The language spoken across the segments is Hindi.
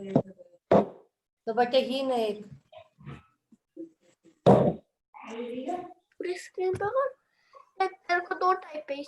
तो बटे ही ना एक पूरी स्क्रीन पर तेरे को दो टाइप है।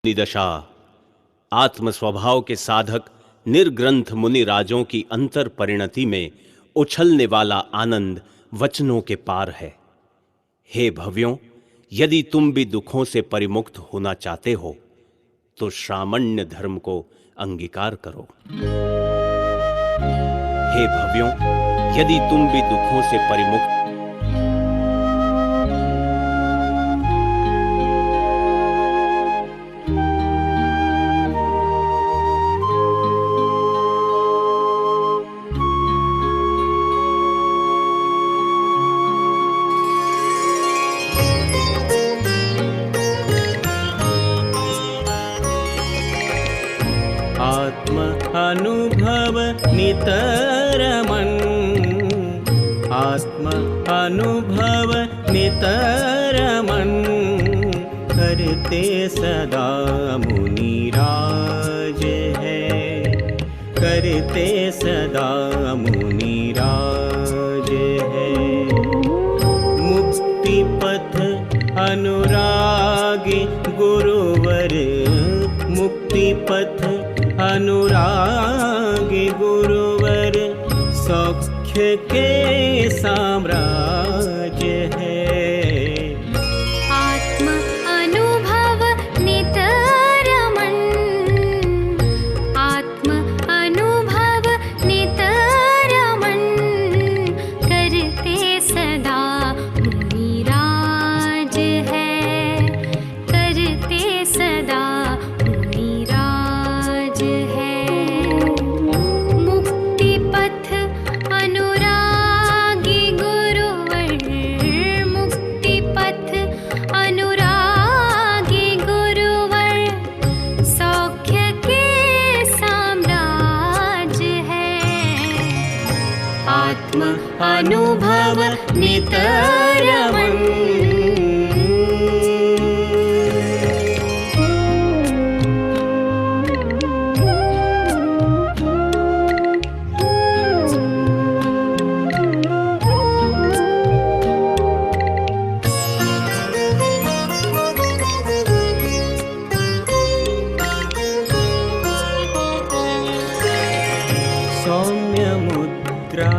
दशा आत्म स्वभाव के साधक निर्ग्रंथ मुनि राजों की अंतर परिणति में उछलने वाला आनंद वचनों के पार है। हे भव्यों, यदि तुम भी दुखों से परिमुक्त होना चाहते हो तो श्रामण्य धर्म को अंगीकार करो। हे भव्यों, यदि तुम भी दुखों से परिमुक्त अनुभव नितरमन, आत्म अनुभव नितरमन, करते सदा मुनिराज है, करते सदा मुनिराज है। मुक्ति पथ अनुरागी गुरुवर, मुक्ति पथ अनुरागी गुरुवर, सौख्य के साम्राज्य है। आत्म अनुभव नितरमन, आत्म अनुभव नितरमन, करते सदा मुनिराज है, करते सदा अनुभव नितरमन। सौम्य मुद्रा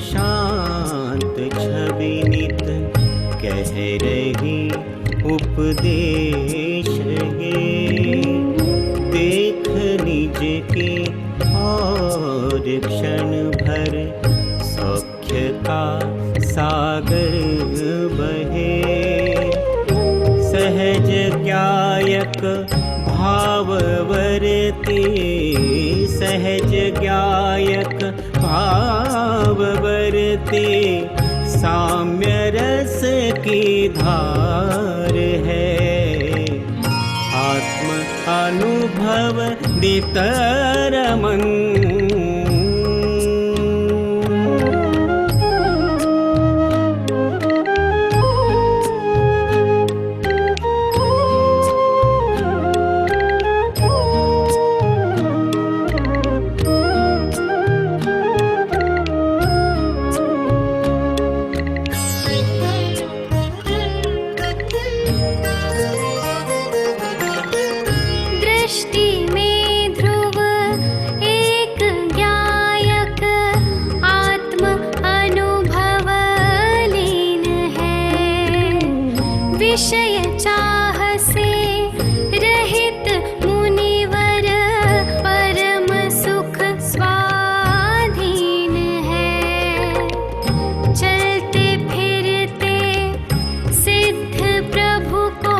शांत छवि नित, कह रही उपदेश है। देख निज के और क्षण भर, सौख्य का सागर बहे। सहज ज्ञायक भाववरते, सहज ज्ञायक भाववरते, साम्य रस की धार है। आत्म अनुभव नितरमन, सृष्टि में ध्रुव एक गायक आत्म अनुभव लीन है। विषय चाह से रहित मुनिवर परम सुख स्वाधीन है। चलते फिरते सिद्ध प्रभु को,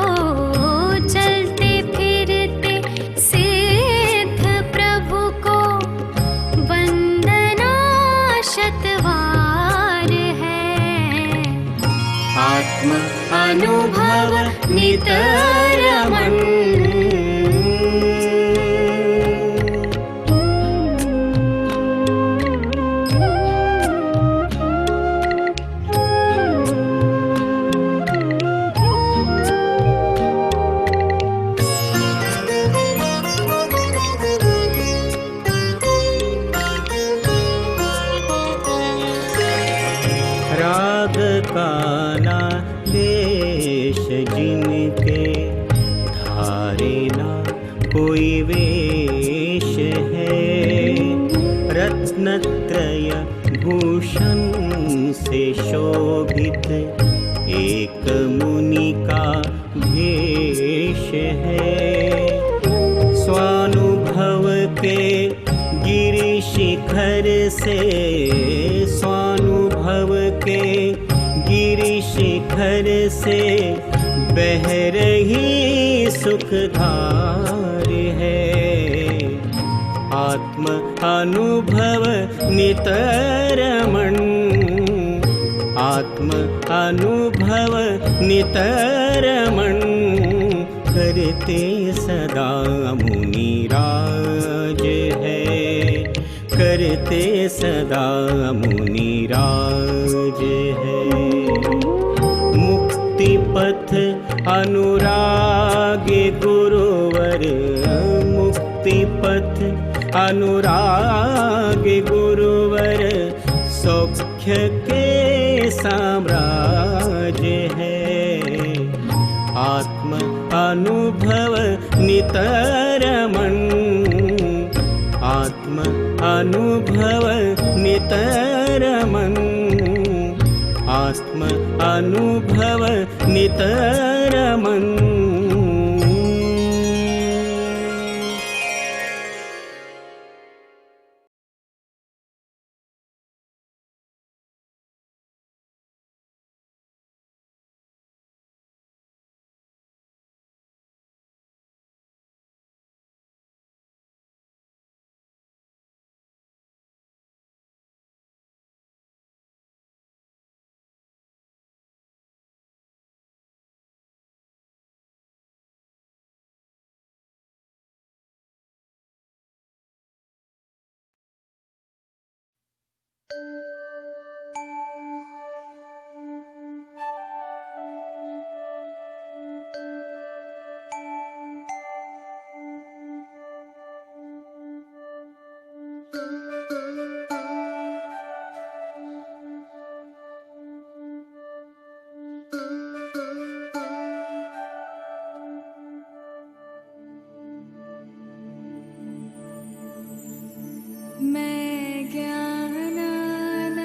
चलते फिरते सिद्ध प्रभु को वंदना शतवार है। आत्म अनुभव नितरमन। राग काना देश जिनके धारे ना कोई वेश है। रत्नत्रय भूषण से शोभित एक मुनि का भेष है। स्वानुभव के गिरि शिखर से, स्वानुभव के गिरि शिखर से बह रही सुखधार है। आत्म अनुभव नितरमन, आत्म अनुभव नितरमन। करते सदा मुनिराज है, करते सदा मुनिराज है। मुक्ति पथ अनुरागे गुरुवर, मुक्ति पथ अनुरागे गुरुवर। सौख्य के साम्राज्य है। आत्म अनुभव नितरमन, आत्म अनुभव नितरमन, आत्म अनुभव नितरमन। मैं ज्ञानानंद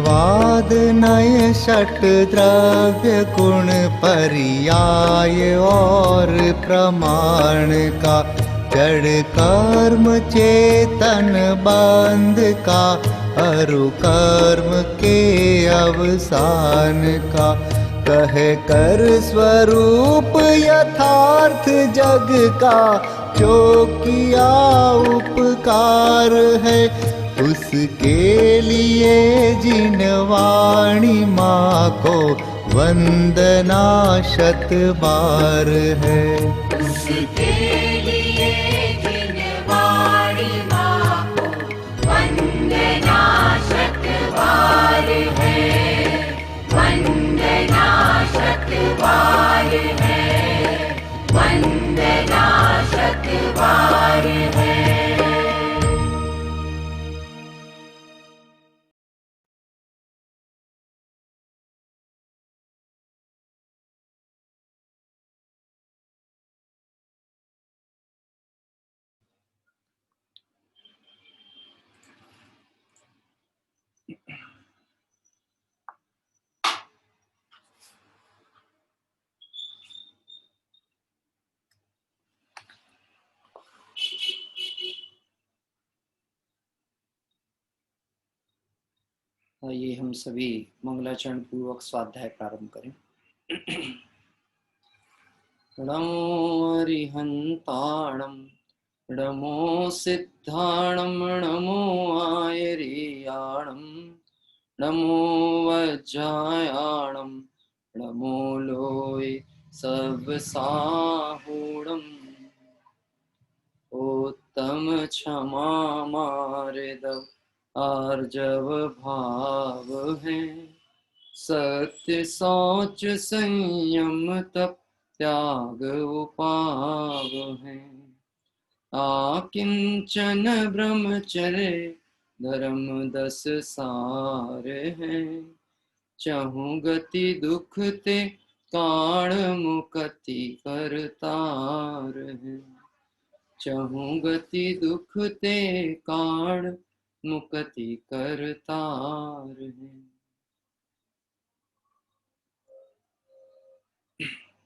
वाद नय षट द्रव्य गुण पर्याय और प्रमाण का, जड़ कर्म चेतन बंध का, अरु कर्म के अवसान का। कहे कर स्वरूप यथार्थ जग का, जो किया उपकार है, उसके लिए जिन वाणी माँ को वंदना शत बार है। उसके लिए जिन वाणी माँ को वंदना शत बार है, वंदना शत बार है, वंदना शत बार है। आइए हम सभी मंगलाचरण पूर्वक स्वाध्याय प्रारंभ करें। नमो अरिहंताणं, नमो सिद्धाणं, नमो आयर्याणं, नमो वज्रायाणं, नमो लोय सर्वसाहूणम्। उत्तम क्षमा मार्दव आर्जव भाव है, सत्य सोच संयम तप त्याग उपाव है। आकिंचन ब्रह्मचर्य धर्म 10 सार है, चहु गति दुख ते काण मुक्ति करतार है, चहु गति दुख ते काण मुक्ति करतार है।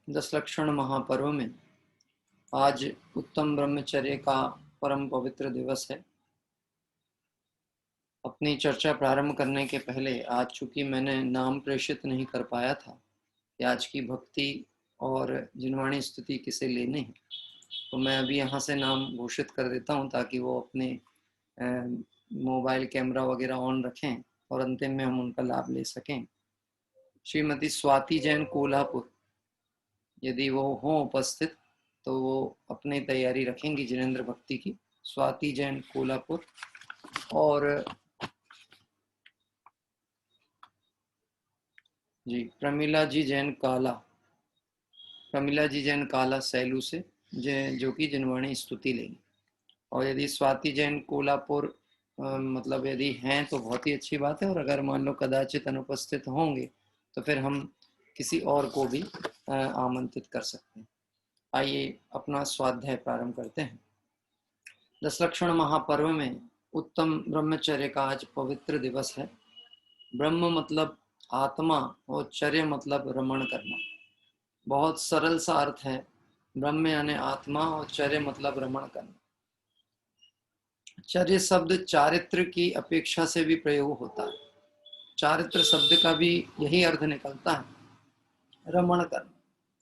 10 लक्षण महापर्व में आज उत्तम ब्रह्मचर्य का परम पवित्र दिवस है। अपनी चर्चा प्रारंभ करने के पहले आज चूंकि मैंने नाम प्रेषित नहीं कर पाया था कि आज की भक्ति और जिनवाणी स्तुति किसे लेने हैं, तो मैं अभी यहाँ से नाम घोषित कर देता हूँ ताकि वो अपने मोबाइल कैमरा वगैरह ऑन रखें और अंतिम में हम उनका लाभ ले सकें। श्रीमती स्वाति जैन कोल्हापुर, यदि वो हों उपस्थित तो वो अपनी तैयारी रखेंगी जिनेंद्र भक्ति की। स्वाति जैन कोल्हापुर। और जी प्रमिला जी जैन काला, प्रमिला जी जैन काला सैलू से, जो कि जिनवाणी स्तुति लेंगी। और यदि स्वाति जैन कोल्हापुर मतलब यदि हैं तो बहुत ही अच्छी बात है, और अगर मान लो कदाचित अनुपस्थित होंगे तो फिर हम किसी और को भी आमंत्रित कर सकते हैं। आइए अपना स्वाध्याय प्रारंभ करते हैं। 10 लक्षण महापर्व में उत्तम ब्रह्मचर्य का आज पवित्र दिवस है। ब्रह्म मतलब आत्मा और चर्य मतलब रमण करना। बहुत सरल सा अर्थ है। ब्रह्म यानी आत्मा और चर्य मतलब रमण करना। चर्य शब्द चारित्र की अपेक्षा से भी प्रयोग होता है। चारित्र शब्द का भी यही अर्थ निकलता है, रमण करना।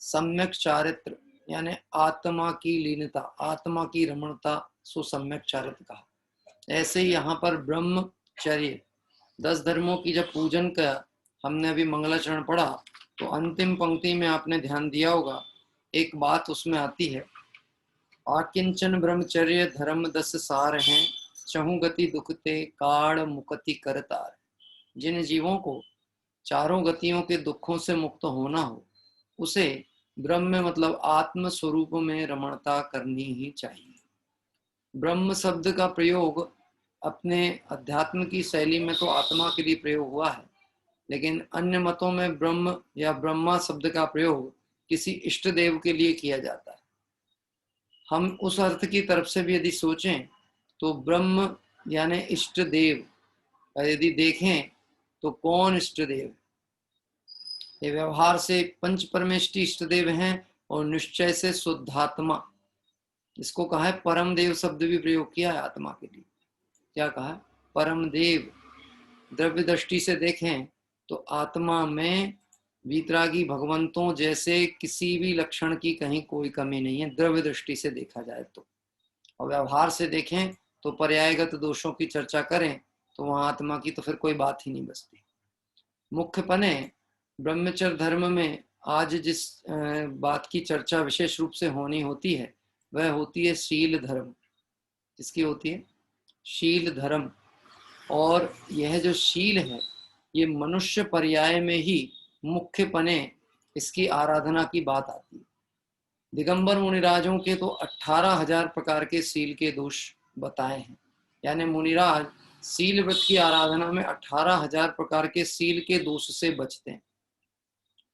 सम्यक चारित्र यानी आत्मा की लीनता, आत्मा की रमणता, सो सम्यक चारित्र कहा। ऐसे ही यहाँ पर ब्रह्मचर्य 10 धर्मों की जब पूजन का हमने अभी मंगलाचरण पढ़ा तो अंतिम पंक्ति में आपने ध्यान दिया होगा, एक बात उसमें आती है, आकिंचन ब्रह्मचर्य धर्म 10 सार हैं, चहु गति दुखते काल मुक्ति करतार। जिन जीवों को चारों गतियों के दुखों से मुक्त होना हो उसे ब्रह्म मतलब आत्म स्वरूप में रमणता करनी ही चाहिए। ब्रह्म शब्द का प्रयोग अपने अध्यात्म की शैली में तो आत्मा के लिए प्रयोग हुआ है, लेकिन अन्य मतों में ब्रह्म या ब्रह्मा शब्द का प्रयोग किसी इष्ट देव के लिए किया जाता है। हम उस अर्थ की तरफ से भी यदि सोचें तो ब्रह्म यानी इष्ट देव, यदि देखें तो कौन इष्ट देव? ये व्यवहार से पंच परमेष्टि इष्ट देव हैं और निश्चय से शुद्धात्मा, इसको कहा है परम देव शब्द भी प्रयोग किया है आत्मा के लिए। क्या कहा है? परम देव। द्रव्य दृष्टि से देखें तो आत्मा में वीतरागी भगवंतों जैसे किसी भी लक्षण की कहीं कोई कमी नहीं है, द्रव्य दृष्टि से देखा जाए तो। और व्यवहार से देखें तो पर्यायगत दोषों की चर्चा करें तो वहां आत्मा की तो फिर कोई बात ही नहीं बचती। मुख्यपने ब्रह्मचर्य धर्म में आज जिस बात की चर्चा विशेष रूप से होनी होती है वह होती है शील धर्म। किसकी होती है? शील धर्म। और यह जो शील है ये मनुष्य पर्याय में ही मुख्यपने इसकी आराधना की बात आती है। दिगंबर मुनिराजों के तो 18,000 प्रकार के शील के दोष बताए हैं, यानी मुनिराज शील व्रत की आराधना में 18,000 प्रकार के शील के दोष से बचते हैं।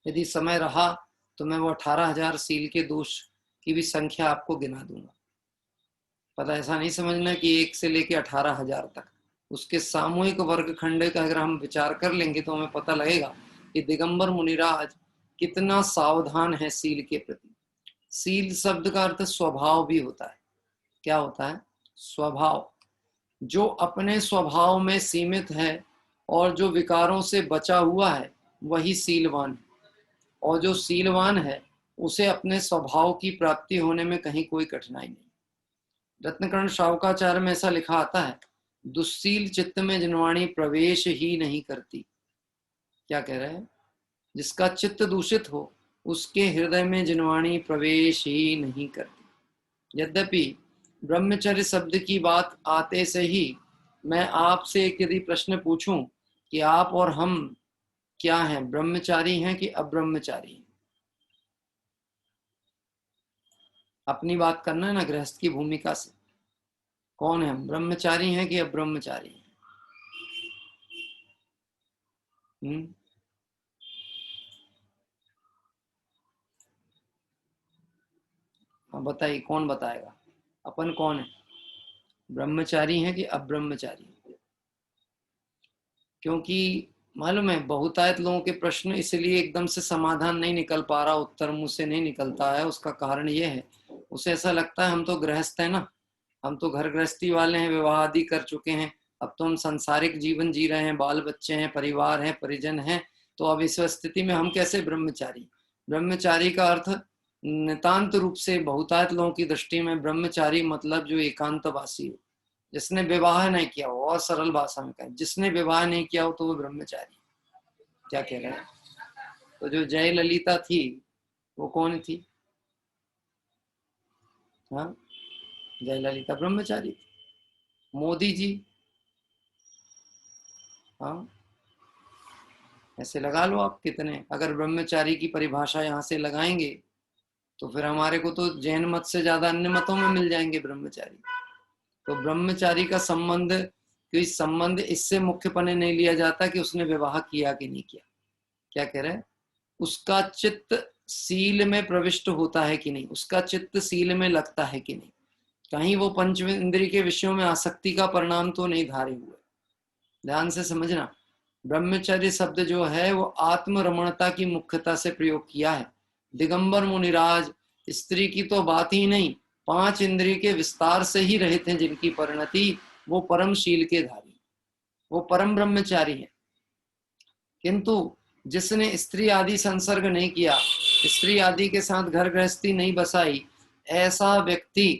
यदि समय रहा तो मैं वो 18,000 शील के दोष की भी संख्या आपको गिना दूंगा। पता ऐसा नहीं समझना कि 1 से लेके 18,000 तक, उसके सामूहिक वर्गखंड का अगर हम विचार कर लेंगे तो हमें पता लगेगा कि दिगंबर मुनिराज कितना सावधान है शील के प्रति। शील शब्द का अर्थ स्वभाव भी होता है। क्या होता है? स्वभाव। जो अपने स्वभाव में सीमित है और जो विकारों से बचा हुआ है वही शीलवान है, और जो शीलवान है उसे अपने स्वभाव की प्राप्ति होने में कहीं कोई कठिनाई नहीं। रत्नकर्ण शावकाचार्य में ऐसा लिखा आता है, दुस्शील चित्त में जिनवाणी प्रवेश ही नहीं करती। क्या कह रहे हैं? जिसका चित्त दूषित हो उसके हृदय में जिनवाणी प्रवेश ही नहीं करती। यद्यपि ब्रह्मचर्य शब्द की बात आते से ही मैं आपसे एक यदि प्रश्न पूछूं कि आप और हम क्या हैं, ब्रह्मचारी हैं कि अब्रह्मचारी हैं? अपनी बात करना है ना गृहस्थ की भूमिका से। कौन है हम, ब्रह्मचारी हैं कि अब्रह्मचारी हैं? हाँ बताइए, कौन बताएगा? अपन कौन है, ब्रह्मचारी हैं कि अब्रह्मचारी? क्योंकि मालूम है बहुतायत लोगों के प्रश्न इसलिए एकदम से समाधान नहीं निकल पा रहा, उत्तर मुंह से नहीं निकलता है। उसका कारण ये है, उसे ऐसा लगता है हम तो गृहस्थ है ना, हम तो घर गृहस्थी वाले हैं, विवाह आदि कर चुके हैं, अब तो हम सांसारिक जीवन जी रहे हैं, बाल बच्चे हैं, परिवार है, परिजन है, तो अब इस स्थिति में हम कैसे ब्रह्मचारी? ब्रह्मचारी का अर्थ नितांत रूप से बहुतायत लोगों की दृष्टि में ब्रह्मचारी मतलब जो एकांतवासी हो, जिसने विवाह नहीं किया हो, और सरल भाषा में कहें जिसने विवाह नहीं किया हो तो वो ब्रह्मचारी। क्या कह रहे हैं? तो जो जय ललिता थी वो कौन थी? हाँ, जय ललिता ब्रह्मचारी थी। मोदी जी, हाँ, ऐसे लगा लो आप कितने। अगर ब्रह्मचारी की परिभाषा यहाँ से लगाएंगे तो फिर हमारे को तो जैन मत से ज्यादा अन्य मतों में मिल जाएंगे ब्रह्मचारी। तो ब्रह्मचारी का संबंध, कोई संबंध इससे मुख्यपने नहीं लिया जाता कि उसने विवाह किया कि नहीं किया। क्या कह रहे हैं? उसका चित्त सील में प्रविष्ट होता है कि नहीं, उसका चित्त सील में लगता है कि नहीं, कहीं वो पंच इंद्रिय के विषयों में आसक्ति का परिणाम तो नहीं धारे हुए। ध्यान से समझना, ब्रह्मचर्य शब्द जो है वो आत्मरमणता की मुख्यता से प्रयोग किया है। दिगंबर मुनिराज स्त्री की तो बात ही नहीं, 5 इंद्रिय के विस्तार से ही रहित हैं जिनकी परिणति, वो परम शील के धारी, वो परम ब्रह्मचारी है। किंतु जिसने स्त्री आदि संसर्ग नहीं किया, स्त्री आदि के साथ घर गृहस्थी नहीं बसाई, ऐसा व्यक्ति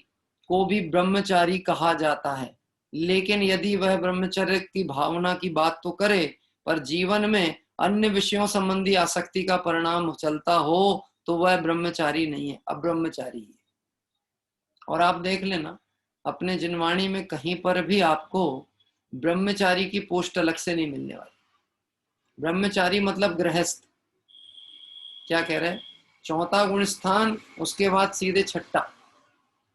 को भी ब्रह्मचारी कहा जाता है। लेकिन यदि वह ब्रह्मचर्य की भावना की बात तो करे पर जीवन में अन्य विषयों संबंधी आसक्ति का परिणाम चलता हो तो वह ब्रह्मचारी नहीं है, अब्रह्मचारी है। और आप देख लेना अपने जिनवाणी में कहीं पर भी आपको ब्रह्मचारी की पोस्ट अलग से नहीं मिलने वाली। ब्रह्मचारी मतलब गृहस्थ। क्या कह रहे हैं? 4था गुण स्थान, उसके बाद सीधे 6ठा,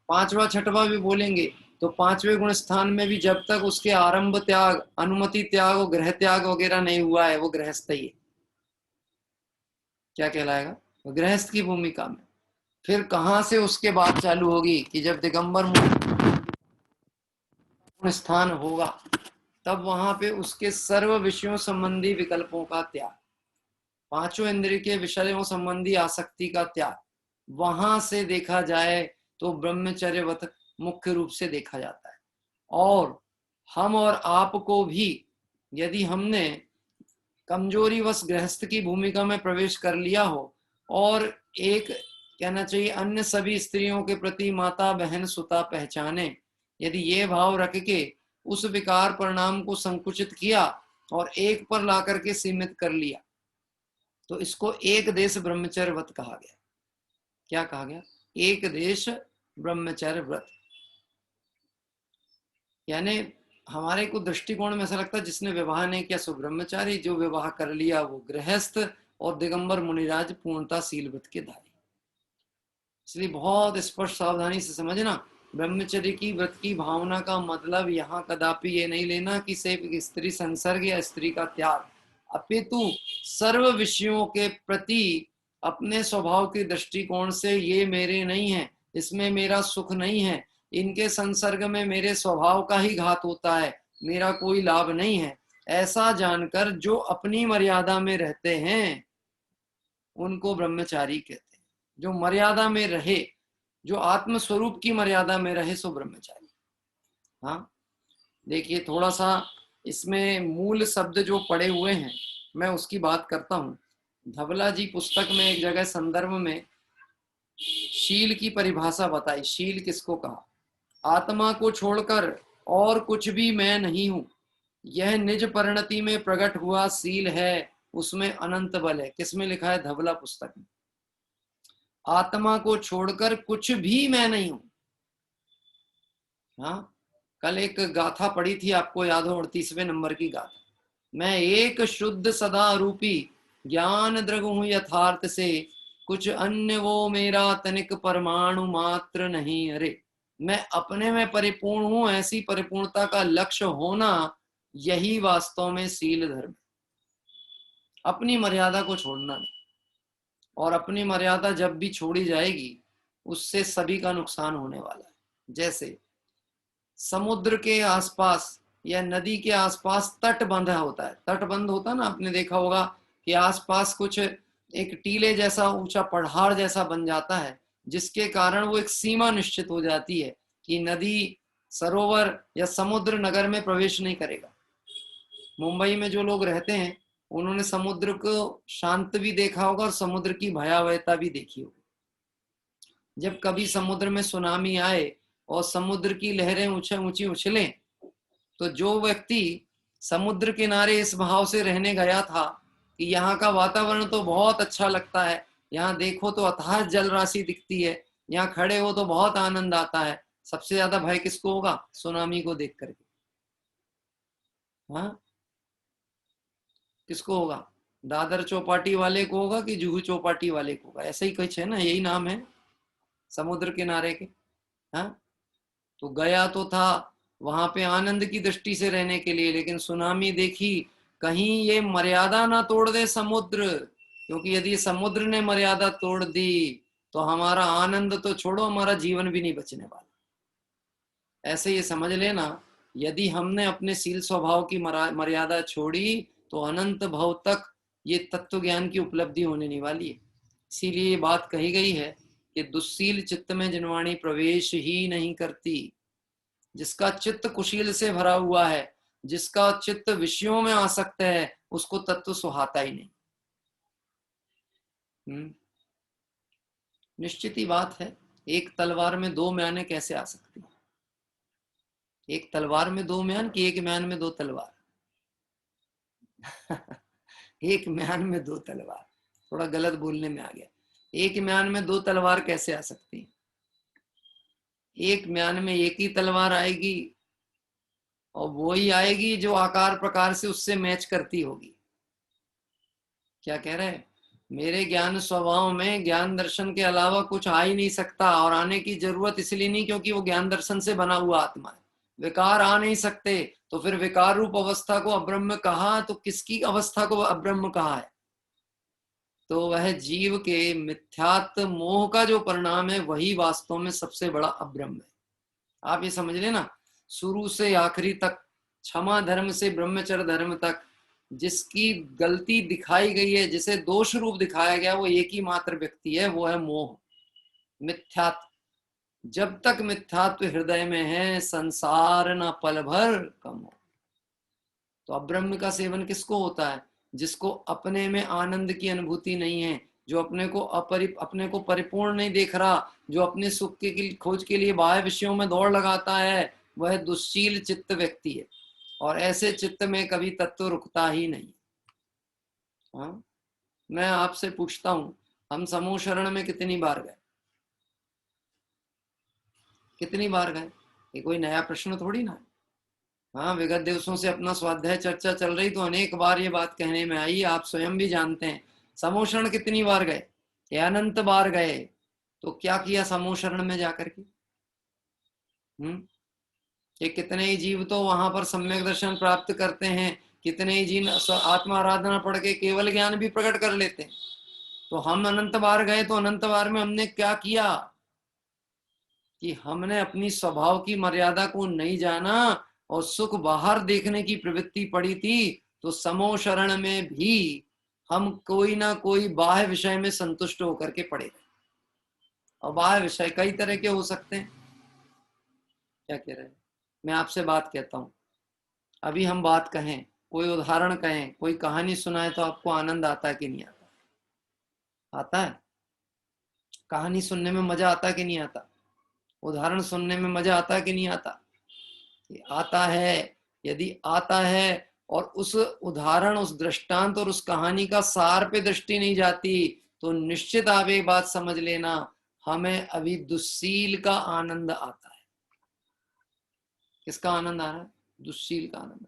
5वां 6वां भी बोलेंगे तो 5वें गुण स्थान में भी जब तक उसके आरंभ त्याग, अनुमति त्याग और गृह त्याग वगैरह नहीं हुआ है वो गृहस्थ ही है। क्या कहलाएगा? गृहस्थ की भूमिका में। फिर कहां से उसके बाद चालू होगी कि जब दिगंबर गुण स्थान होगा तब वहां पे उसके सर्व विषयों संबंधी विकल्पों का त्याग, पांचों इंद्रिय के विषयों संबंधी आसक्ति का त्याग, वहां से देखा जाए तो ब्रह्मचर्यवत मुख्य रूप से देखा जाता है। और हम और आपको भी यदि हमने कमजोरी वश गृहस्थ की भूमिका में प्रवेश कर लिया हो और एक कहना चाहिए अन्य सभी स्त्रियों के प्रति माता बहन सुता पहचाने, यदि ये भाव रख के उस विकार परिणाम को संकुचित किया और एक पर ला करके सीमित कर लिया, तो इसको एक देश ब्रह्मचर्य व्रत कहा गया। क्या कहा गया? एक देश ब्रह्मचर्य व्रत। यानी हमारे को दृष्टिकोण में ऐसा लगता है जिसने विवाह नहीं किया सो ब्रह्मचारी, जो विवाह कर लिया वो गृहस्थ, और दिगंबर मुनिराज पूर्णता शील व्रत के धारी। इसलिए बहुत स्पष्ट सावधानी से समझना, ब्रह्मचर्य की व्रत की भावना का मतलब यहाँ कदापि ये नहीं लेना कि सिर्फ स्त्री संसर्ग या स्त्री का त्याग, अपितु सर्व विषयों के प्रति अपने स्वभाव के दृष्टिकोण से ये मेरे नहीं है, इसमें मेरा सुख नहीं है, इनके संसर्ग में मेरे स्वभाव का ही घात होता है, मेरा कोई लाभ नहीं है, ऐसा जानकर जो अपनी मर्यादा में रहते हैं उनको ब्रह्मचारी कहते हैं। जो मर्यादा में रहे, जो आत्म स्वरूप की मर्यादा में रहे सो ब्रह्मचारी। हाँ, देखिए थोड़ा सा इसमें मूल शब्द जो पड़े हुए हैं मैं उसकी बात करता हूँ। धवला जी पुस्तक में एक जगह संदर्भ में शील की परिभाषा बताई। शील किसको कहा? आत्मा को छोड़कर और कुछ भी मैं नहीं हूं, यह निज परिणति में प्रकट हुआ शील है, उसमें अनंत बल है। किसमें लिखा है? धवला पुस्तक में। आत्मा को छोड़कर कुछ भी मैं नहीं हूं। हाँ, कल एक गाथा पढ़ी थी, आपको याद हो, 38वें नंबर की गाथा। मैं एक शुद्ध सदा रूपी ज्ञान द्रग हूं यथार्थ से, कुछ अन्य वो मेरा तनिक परमाणु मात्र नहीं। अरे मैं अपने में परिपूर्ण हूं, ऐसी परिपूर्णता का लक्ष्य होना, यही वास्तव में शील धर्म। अपनी मर्यादा को छोड़ना नहीं, और अपनी मर्यादा जब भी छोड़ी जाएगी उससे सभी का नुकसान होने वाला है। जैसे समुद्र के आसपास या नदी के आसपास तटबंध होता है। तटबंध होता है ना, आपने देखा होगा कि आसपास कुछ एक टीले जैसा ऊंचा पहाड़ जैसा बन जाता है, जिसके कारण वो एक सीमा निश्चित हो जाती है कि नदी, सरोवर या समुद्र नगर में प्रवेश नहीं करेगा। मुंबई में जो लोग रहते हैं उन्होंने समुद्र को शांत भी देखा होगा और समुद्र की भयावहता भी देखी होगी। जब कभी समुद्र में सुनामी आए और समुद्र की लहरें ऊंची उछलें, तो जो व्यक्ति समुद्र किनारे इस भाव से रहने गया था कि यहाँ का वातावरण तो बहुत अच्छा लगता है, यहाँ देखो तो अथाह जल राशि दिखती है, यहाँ खड़े हो तो बहुत आनंद आता है, सबसे ज्यादा भय किसको होगा? सुनामी को देख करके। हाँ, किसको होगा? दादर चौपाटी वाले को होगा कि जुहू चौपाटी वाले को होगा? ऐसे ही कुछ है ना, यही नाम है समुद्र किनारे के। हाँ, तो गया तो था वहां पे आनंद की दृष्टि से रहने के लिए, लेकिन सुनामी देखी, कहीं ये मर्यादा ना तोड़ दे समुद्र, क्योंकि यदि समुद्र ने मर्यादा तोड़ दी तो हमारा आनंद तो छोड़ो, हमारा जीवन भी नहीं बचने वाला। ऐसे ये समझ लेना, यदि हमने अपने शील स्वभाव की मर्यादा छोड़ी तो अनंत भव तक ये तत्व ज्ञान की उपलब्धि होने नहीं वाली है। इसीलिए ये बात कही गई है कि दुस्सील चित्त में जिनवाणी प्रवेश ही नहीं करती। जिसका चित्त कुशील से भरा हुआ है, जिसका चित्त विषयों में आसक्त है, उसको तत्व सुहाता ही नहीं। निश्चित ही बात है, एक तलवार में दो म्याने कैसे आ सकती है? एक तलवार में दो म्यान कि एक म्यान में दो तलवार? एक म्यान में दो तलवार, थोड़ा गलत बोलने में आ गया। एक म्यान में दो तलवार कैसे आ सकती है? एक म्यान में एक ही तलवार आएगी, और वो ही आएगी जो आकार प्रकार से उससे मैच करती होगी। क्या कह रहे हैं? मेरे ज्ञान स्वभाव में ज्ञान दर्शन के अलावा कुछ आ ही नहीं सकता, और आने की जरूरत इसलिए नहीं क्योंकि वो ज्ञान दर्शन से बना हुआ आत्मा है। विकार आ नहीं सकते, तो फिर विकार रूप अवस्था को अब्रह्म कहा, तो किसकी अवस्था को अब्रह्म कहा है? तो वह जीव के मिथ्यात्व मोह का जो परिणाम है वही वास्तव में सबसे बड़ा अब्रह्म है। आप ये समझ लेना, शुरू से आखिरी तक क्षमा धर्म से ब्रह्मचर्य धर्म तक जिसकी गलती दिखाई गई है, जिसे दोष रूप दिखाया गया, वो एक ही मात्र व्यक्ति है, वो है मोह, मिथ्यात्व। जब तक मिथ्यात्व हृदय में है, संसार न पल भर कम हो। तो अब्रह्म का सेवन किसको होता है? जिसको अपने में आनंद की अनुभूति नहीं है, जो अपने को परिपूर्ण नहीं देख रहा, जो अपने सुख की खोज के लिए बाह्य विषयों में दौड़ लगाता है, वह दुश्शील चित्त व्यक्ति है। और ऐसे चित्त में कभी तत्व रुकता ही नहीं। हाँ, मैं आपसे पूछता हूं, हम समूह शरण में कितनी बार गए? कितनी बार गए? ये कोई नया प्रश्न थोड़ी ना है। हाँ, विगत दिवसों से अपना स्वाध्याय चर्चा चल रही तो अनेक बार ये बात कहने में आई, आप स्वयं भी जानते हैं। समूह शरण कितनी बार गए? ये अनंत बार गए। तो क्या किया समूह शरण में जाकर के? ये कितने ही जीव तो वहां पर सम्यक दर्शन प्राप्त करते हैं, कितने ही जीव आत्मा आराधना पढ़ के केवल ज्ञान भी प्रकट कर लेते हैं। तो हम अनंत बार गए, तो अनंत बार में हमने क्या किया कि हमने अपनी स्वभाव की मर्यादा को नहीं जाना और सुख बाहर देखने की प्रवृत्ति पड़ी थी। तो समूह शरण में भी हम कोई ना कोई बाह्य विषय में संतुष्ट होकर के पड़े रहे। और बाह्य विषय कई तरह के हो सकते हैं। क्या कह रहे हैं? मैं आपसे बात कहता हूं, अभी हम बात कहें, कोई उदाहरण कहें, कोई कहानी सुनाए, तो आपको आनंद आता है कि नहीं आता? आता है? कहानी सुनने में मजा आता है कि नहीं आता? उदाहरण सुनने में मजा आता है कि नहीं आता? आता है। यदि आता है और उस उदाहरण, उस दृष्टांत और उस कहानी का सार पे दृष्टि नहीं जाती, तो निश्चित आप एक बात समझ लेना, हमें अभी दुश्शील का आनंद आता है। किसका आनंद आ रहा है? दुश्शील का आनंद।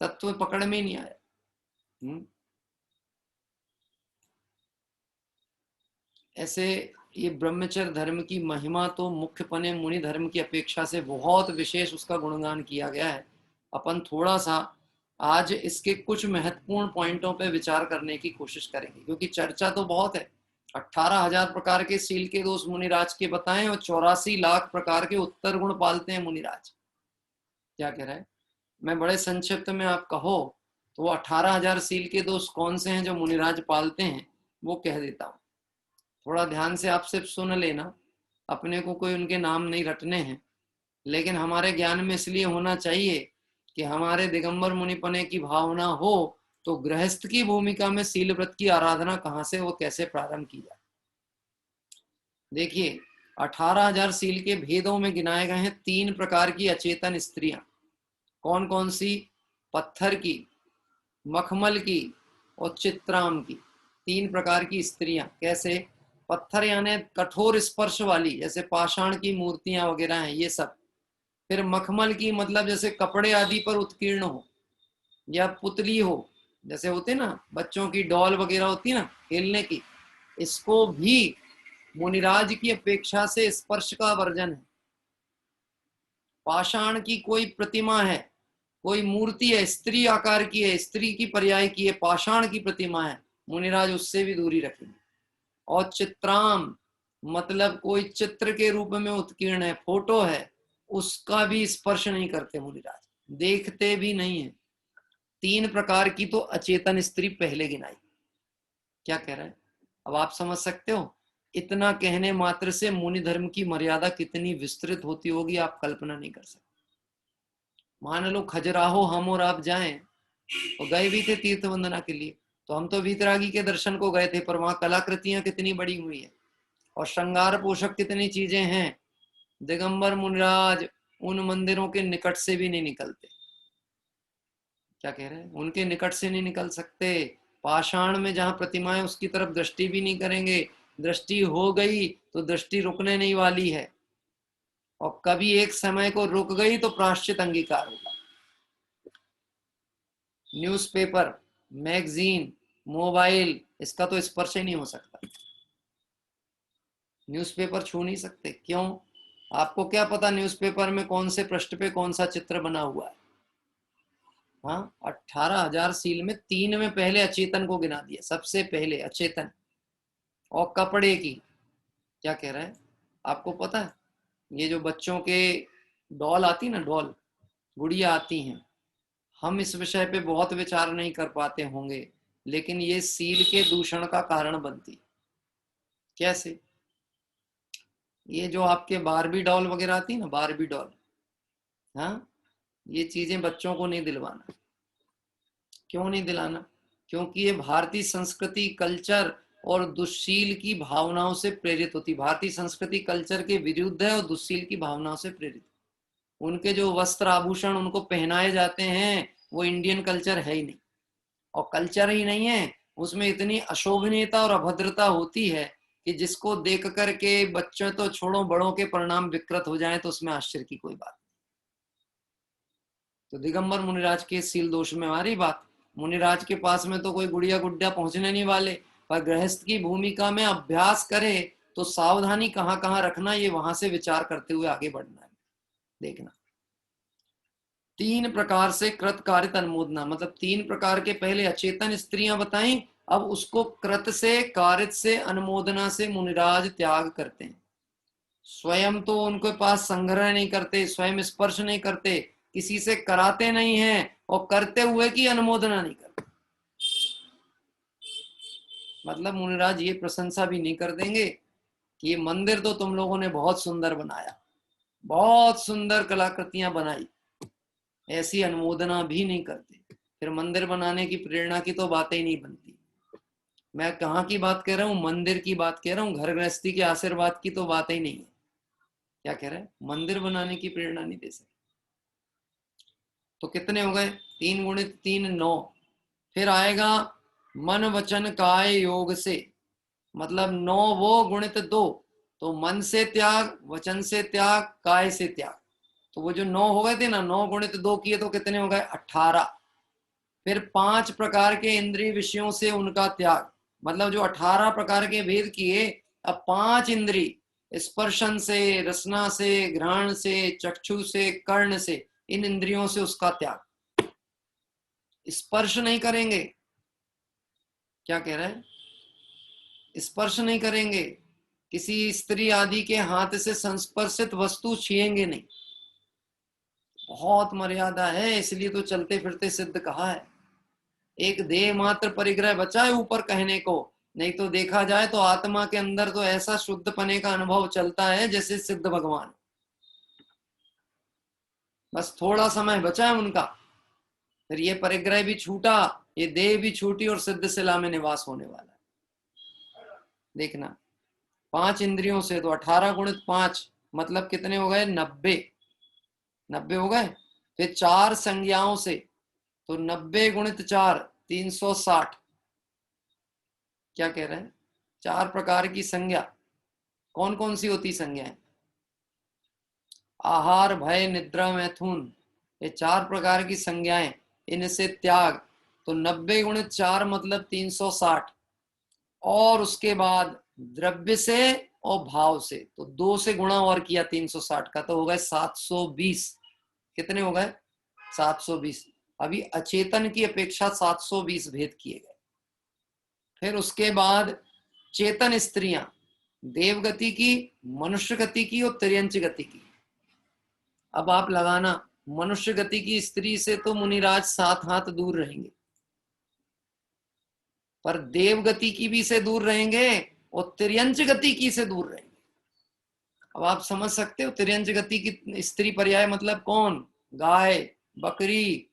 तत्व पकड़ में ही नहीं आया। ऐसे ये ब्रह्मचर्य धर्म की महिमा तो मुख्यपने मुनि धर्म की अपेक्षा से बहुत विशेष उसका गुणगान किया गया है। अपन थोड़ा सा आज इसके कुछ महत्वपूर्ण पॉइंटों पे विचार करने की कोशिश करेंगे, क्योंकि चर्चा तो बहुत है। 18,000 प्रकार के सील के दोष मुनिराज के बताएं और 84 लाख प्रकार के उत्तर गुण पालते हैं मुनिराज। क्या कह रहा है? मैं बड़े संक्षिप्त में आप कहो तो 18,000 सील के दोष कौन से हैं जो मुनिराज पालते हैं, वो कह देता हूं। थोड़ा ध्यान से आप सिर्फ सुन लेना, अपने को कोई उनके नाम नहीं रटने हैं, लेकिन हमारे ज्ञान में इसलिए होना चाहिए कि हमारे दिगंबर मुनिपने की भावना हो तो गृहस्थ की भूमिका में सील व्रत की आराधना कहां से, वो कैसे प्रारंभ की जाए। देखिए, 18,000 सील के भेदों में गिनाए गए हैं 3 प्रकार की अचेतन स्त्रियां। कौन कौन सी? पत्थर की, मखमल की और चित्राम की। 3 प्रकार की स्त्रियां। कैसे? पत्थर यानी कठोर स्पर्श वाली, जैसे पाषाण की मूर्तियां वगैरह हैं ये सब। फिर मखमल की मतलब जैसे कपड़े आदि पर उत्कीर्ण हो, या पुतली हो, जैसे होते ना बच्चों की डॉल वगैरह होती ना खेलने की, इसको भी मुनिराज की अपेक्षा से स्पर्श का वर्जन है। पाषाण की कोई प्रतिमा है, कोई मूर्ति है, स्त्री आकार की है, स्त्री की पर्याय की है, पाषाण की प्रतिमा है, मुनिराज उससे भी दूरी रखेंगे। और चित्राम मतलब कोई चित्र के रूप में उत्कीर्ण है, फोटो है, उसका भी स्पर्श नहीं करते मुनिराज, देखते भी नहीं है। 3 प्रकार की तो अचेतन स्त्री पहले गिनाई। क्या कह रहा है? अब आप समझ सकते हो, इतना कहने मात्र से मुनि धर्म की मर्यादा कितनी विस्तृत होती होगी, आप कल्पना नहीं कर सकते। मान लो खजुराहो हम और आप जाएं, और गए भी थे तीर्थ वंदना के लिए, तो हम तो वीतरागी के दर्शन को गए थे, पर वहां कलाकृतियां कितनी बड़ी हुई है और श्रृंगार पोषक कितनी चीजें हैं। दिगंबर मुनिराज उन मंदिरों के निकट से भी नहीं निकलते। क्या कह रहे हैं? उनके निकट से नहीं निकल सकते। पाषाण में जहां प्रतिमाएं उसकी तरफ दृष्टि भी नहीं करेंगे। दृष्टि हो गई तो दृष्टि रुकने नहीं वाली है, और कभी एक समय को रुक गई तो प्रायश्चित अंगीकार होगा। न्यूज़पेपर, मैगजीन, मोबाइल, इसका तो स्पर्श ही नहीं हो सकता। न्यूज़पेपर छू नहीं सकते। क्यों? आपको क्या पता न्यूज़पेपर में कौन से पृष्ठ पे कौन सा चित्र बना हुआ है? हाँ, 18,000 सील में 3 में पहले अचेतन को गिना दिया, सबसे पहले अचेतन। और कपड़े की क्या कह रहा है? आपको पता है, ये जो बच्चों के डॉल आती ना, डॉल गुड़िया आती हैं, हम इस विषय पे बहुत विचार नहीं कर पाते होंगे, लेकिन ये सील के दूषण का कारण बनती। कैसे? ये जो आपके बारबी डॉल वगैरह आती है ना, बारबी डॉल, हाँ, ये चीजें बच्चों को नहीं दिलवाना। क्यों नहीं दिलाना? क्योंकि ये भारतीय संस्कृति, कल्चर और दुश्शील की भावनाओं से प्रेरित होती। भारतीय संस्कृति कल्चर के विरुद्ध है और दुश्शील की भावनाओं से प्रेरित। उनके जो वस्त्र आभूषण उनको पहनाए जाते हैं वो इंडियन कल्चर है ही नहीं, और कल्चर ही नहीं है, उसमें इतनी अशोभनीयता और अभद्रता होती है कि जिसको देख करके बच्चों तो छोड़ो, बड़ों के परिणाम विकृत हो जाएं तो उसमें आश्चर्य की कोई बात नहीं। तो दिगंबर मुनिराज के सील दोष में हमारी बात, मुनिराज के पास में तो कोई गुड़िया गुड्डिया पहुंचने नहीं वाले, पर गृहस्थ की भूमिका में अभ्यास करे तो सावधानी कहाँ कहाँ रखना, ये वहां से विचार करते हुए आगे बढ़ना है। देखना, 3 प्रकार से कृत कारित अनुमोदना, मतलब 3 प्रकार के पहले अचेतन स्त्रियां बताई, अब उसको कृत से, कारित से, अनुमोदना से मुनिराज त्याग करते हैं। स्वयं तो उनके पास संग्रह नहीं करते, स्वयं स्पर्श नहीं करते, किसी से कराते नहीं हैं, और करते हुए की अनुमोदना नहीं करते। मतलब मुनिराज ये प्रशंसा भी नहीं कर देंगे कि ये मंदिर तो तुम लोगों ने बहुत सुंदर बनाया, बहुत सुंदर कलाकृतियां बनाई, ऐसी अनुमोदना भी नहीं करते। फिर मंदिर बनाने की प्रेरणा की तो बातें ही नहीं बनती। मैं कहाँ की बात कह रहा हूँ? मंदिर की बात कह रहा हूँ, घर गृहस्थी के आशीर्वाद की तो बात ही नहीं है। क्या कह रहे हैं? मंदिर बनाने की प्रेरणा नहीं दे सकते। तो कितने हो गए? 3 गुणित 3 9। फिर आएगा मन वचन काय योग से, मतलब 9 वो गुणित 2, तो मन से त्याग, वचन से त्याग, काय से त्याग। तो वो जो 9 हो गए थे ना, 9 गुणित 2 किए तो कितने हो गए? 18। फिर 5 प्रकार के इंद्रिय विषयों से उनका त्याग, मतलब जो 18 प्रकार के भेद किए, अब 5 इंद्रिय, स्पर्शन से, रसना से, घ्राण से, चक्षु से, कर्ण से, इन इंद्रियों से उसका त्याग। स्पर्श नहीं करेंगे। क्या कह रहे हैं? स्पर्श नहीं करेंगे, किसी स्त्री आदि के हाथ से संस्पर्शित वस्तु छुएंगे नहीं। बहुत मर्यादा है, इसलिए तो चलते फिरते सिद्ध कहा है। एक देह मात्र परिग्रह बचा है ऊपर कहने को, नहीं तो देखा जाए तो आत्मा के अंदर तो ऐसा शुद्ध पने का अनुभव चलता है जैसे सिद्ध भगवान। बस थोड़ा समय बचा है उनका, फिर ये परिग्रह भी छूटा, ये देह भी छूटी और सिद्ध शिला में निवास होने वाला है। देखना, 5 इंद्रियों से तो 18 गुणित 5 मतलब कितने हो गए? 90 हो गए। फिर 4 संज्ञाओं से तो 90 गुणित 4 360। क्या कह रहे हैं? 4 प्रकार की संज्ञा। कौन कौन सी होती संज्ञाएं? आहार, भय, निद्रा, मैथुन, ये 4 प्रकार की संज्ञाएं, इनसे त्याग। तो 90 गुणित 4 मतलब 360, और उसके बाद द्रव्य से और भाव से तो 2 से गुणा और किया 360 का, तो हो गए 720। कितने हो गए? 720। अभी अचेतन की अपेक्षा 720 भेद किए गए। फिर उसके बाद चेतन स्त्रियां, देवगति की, मनुष्य गति की और तिर्यंच गति की। अब आप लगाना, मनुष्य गति की स्त्री से तो मुनिराज 7 हाथ दूर रहेंगे, पर देवगति की भी से दूर रहेंगे और तिर्यंच गति की से दूर रहेंगे। अब आप समझ सकते हो तिर्यंच गति की स्त्री पर्याय मतलब कौन? गाय, बकरी।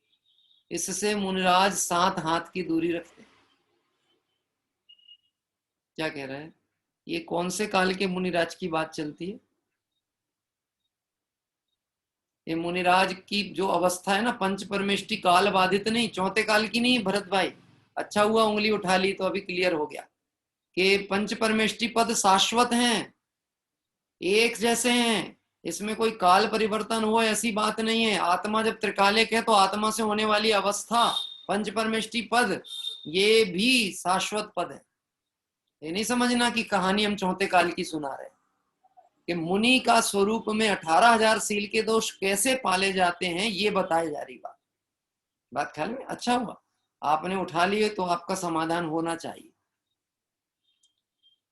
इससे मुनिराज 7 हाथ की दूरी रखते हैं। क्या कह रहे हैं? ये कौन से काल के मुनिराज की बात चलती है? ये मुनिराज की जो अवस्था है ना, पंच परमेष्टि काल बाधित नहीं, चौथे काल की नहीं भरत भाई। अच्छा हुआ उंगली उठा ली तो अभी क्लियर हो गया कि पंच परमेष्टि पद शाश्वत हैं, एक जैसे हैं, इसमें कोई काल परिवर्तन हो ऐसी बात नहीं है। आत्मा जब त्रिकालिक है तो आत्मा से होने वाली अवस्था पंच परमेष्टि पद, ये भी शाश्वत पद है। ये नहीं समझना कि कहानी हम चौथे काल की सुना रहे, कि मुनि का स्वरूप में 18,000 सील के दोष कैसे पाले जाते हैं ये बताई जा रही बात ख्याल में? अच्छा हुआ आपने उठा लिए, तो आपका समाधान होना चाहिए।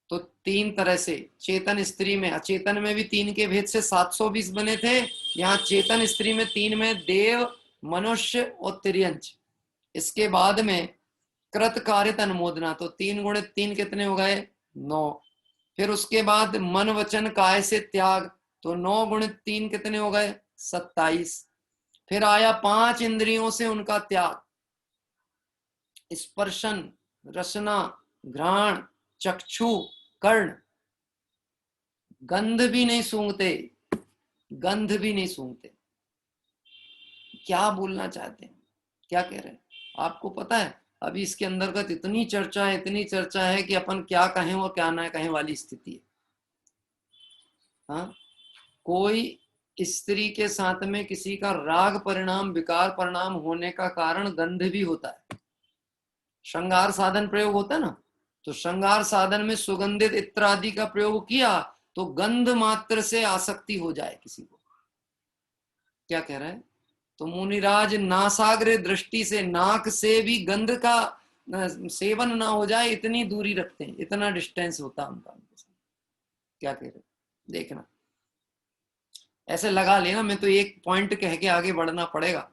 तो 3 तरह से चेतन स्त्री में, अचेतन में भी 3 के भेद से 720 बने थे। यहाँ चेतन स्त्री में 3 में देव, मनुष्य और तिर्यंच, इसके बाद में कृत कारित अनुमोदना, तो 3 गुणित 3 कितने हो गए? 9। फिर उसके बाद मन वचन काय से त्याग, तो 9 गुणित 3 कितने हो गए? 27। फिर आया 5 इंद्रियों से उनका त्याग, स्पर्शन, रसना, घ्राण, चक्षु, कर्ण। गंध भी नहीं सूंघते, गंध भी नहीं सूंघते। क्या बोलना चाहते हैं, क्या कह रहे हैं आपको पता है? अभी इसके अंतर्गत इतनी चर्चा है, इतनी चर्चा है कि अपन क्या कहें और क्या ना कहें वाली स्थिति है। हाँ, कोई स्त्री के साथ में किसी का राग परिणाम, विकार परिणाम होने का कारण गंध भी होता है। श्रृंगार साधन प्रयोग होता है ना, तो श्रृंगार साधन में सुगंधित इत्र आदि का प्रयोग किया तो गंध मात्र से आसक्ति हो जाए किसी को। क्या कह रहा है? तो मुनिराज नासाग्र दृष्टि से, नाक से भी गंध का सेवन ना हो जाए इतनी दूरी रखते हैं, इतना डिस्टेंस होता है उनका उनके साथ। क्या कह रहे? देखना, ऐसे लगा लेना, मैं तो एक पॉइंट कह के आगे बढ़ना पड़ेगा।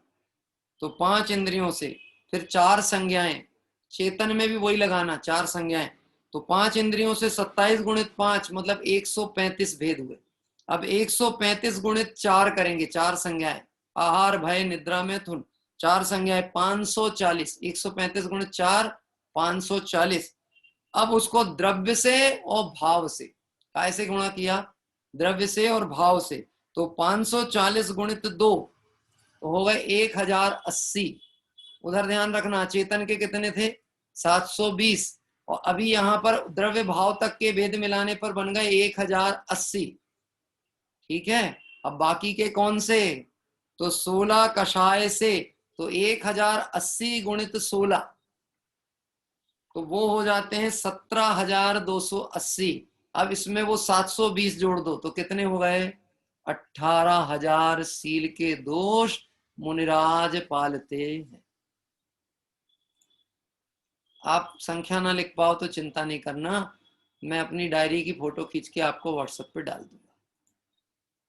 तो 5 इंद्रियों से, फिर 4 संज्ञाएं, चेतन में भी वही लगाना, 4 संज्ञाएं। तो 5 इंद्रियों से 27 गुणित 5 मतलब 135 भेद हुए। अब 135 गुणित 4 करेंगे, 4 संज्ञाएं, आहार, भय, निद्रा, मैथुन, 4 संज्ञाएं, 540। 135 गुणित 4 540। अब उसको द्रव्य से और भाव से, कैसे गुणा किया? द्रव्य से और भाव से। तो 540 गुणित 2 तो हो गए 1080। उधर ध्यान रखना, चेतन के कितने थे? 720। और अभी यहां पर द्रव्य भाव तक के भेद मिलाने पर बन गए 1080। ठीक है, अब बाकी के कौन से? तो 16 कषाय से, तो 1080 गुणित 16 तो वो हो जाते हैं 17,280। अब इसमें वो 720 जोड़ दो तो कितने हो गए? 18,000 सील के दोष मुनिराज पालते हैं। आप संख्या ना लिख पाओ तो चिंता नहीं करना, मैं अपनी डायरी की फोटो खींच के आपको व्हाट्सएप पे डाल दूंगा।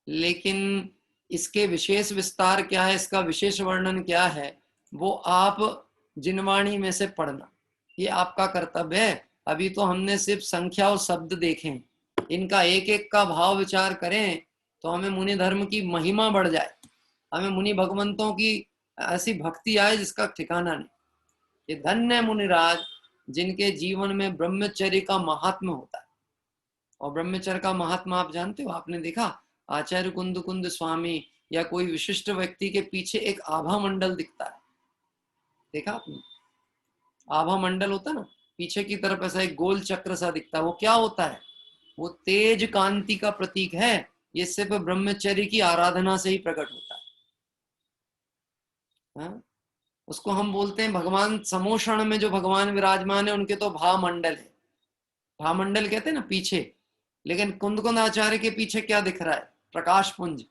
लेकिन इसके विशेष विस्तार क्या है, इसका विशेष वर्णन क्या है, वो आप जिनवाणी में से पढ़ना, ये आपका कर्तव्य है। अभी तो हमने सिर्फ संख्या और शब्द देखे, इनका एक एक का भाव विचार करें तो हमें मुनि धर्म की महिमा बढ़ जाए, हमें मुनि भगवंतों की ऐसी भक्ति आए जिसका ठिकाना नहीं। ये धन्य मुनिराज जिनके जीवन में ब्रह्मचर्य का महात्मा होता है। और ब्रह्मचर्य का महात्मा आप जानते हो, आपने देखा आचार्य कुंद कुंद स्वामी या कोई विशिष्ट व्यक्ति के पीछे एक आभा मंडल दिखता है, देखा आपने? आभा मंडल होता है ना, पीछे की तरफ ऐसा एक गोल चक्र सा दिखता है, वो क्या होता है? वो तेज कांति का प्रतीक है। ये सिर्फ ब्रह्मचर्य की आराधना से ही प्रकट होता है। हाँ? उसको हम बोलते हैं भगवान समोषण में जो भगवान विराजमान है उनके तो भामंडल है, भामंडल कहते हैं ना पीछे। लेकिन कुंद कुंद आचार्य के पीछे क्या दिख रहा है? प्रकाश पुंज।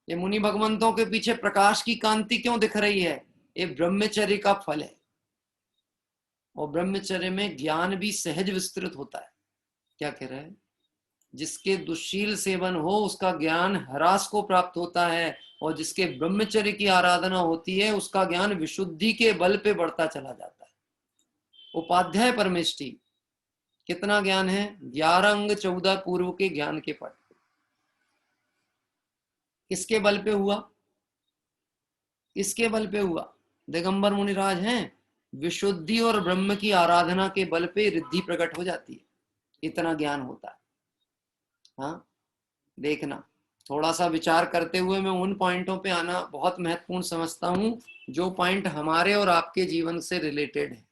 ये मुनि भगवंतों के पीछे प्रकाश की कांति क्यों दिख रही है? ये ब्रह्मचर्य का फल है। और ब्रह्मचर्य में ज्ञान भी सहज विस्तृत होता है। क्या कह रहे हैं? जिसके दुशील सेवन हो उसका ज्ञान ह्रास को प्राप्त होता है, और जिसके ब्रह्मचर्य की आराधना होती है उसका ज्ञान विशुद्धि के बल पे बढ़ता चला जाता है। उपाध्याय परमेष्टि कितना ज्ञान है? 11 अंग 14 पूर्व के ज्ञान के पट। किसके बल पे हुआ? किसके बल पे हुआ? दिगंबर मुनिराज हैं, विशुद्धि और ब्रह्म की आराधना के बल पे रिद्धि प्रकट हो जाती है, इतना ज्ञान होता है। हाँ, देखना, थोड़ा सा विचार करते हुए मैं उन पॉइंटों पे आना बहुत महत्वपूर्ण समझता हूं जो पॉइंट हमारे और आपके जीवन से रिलेटेड है।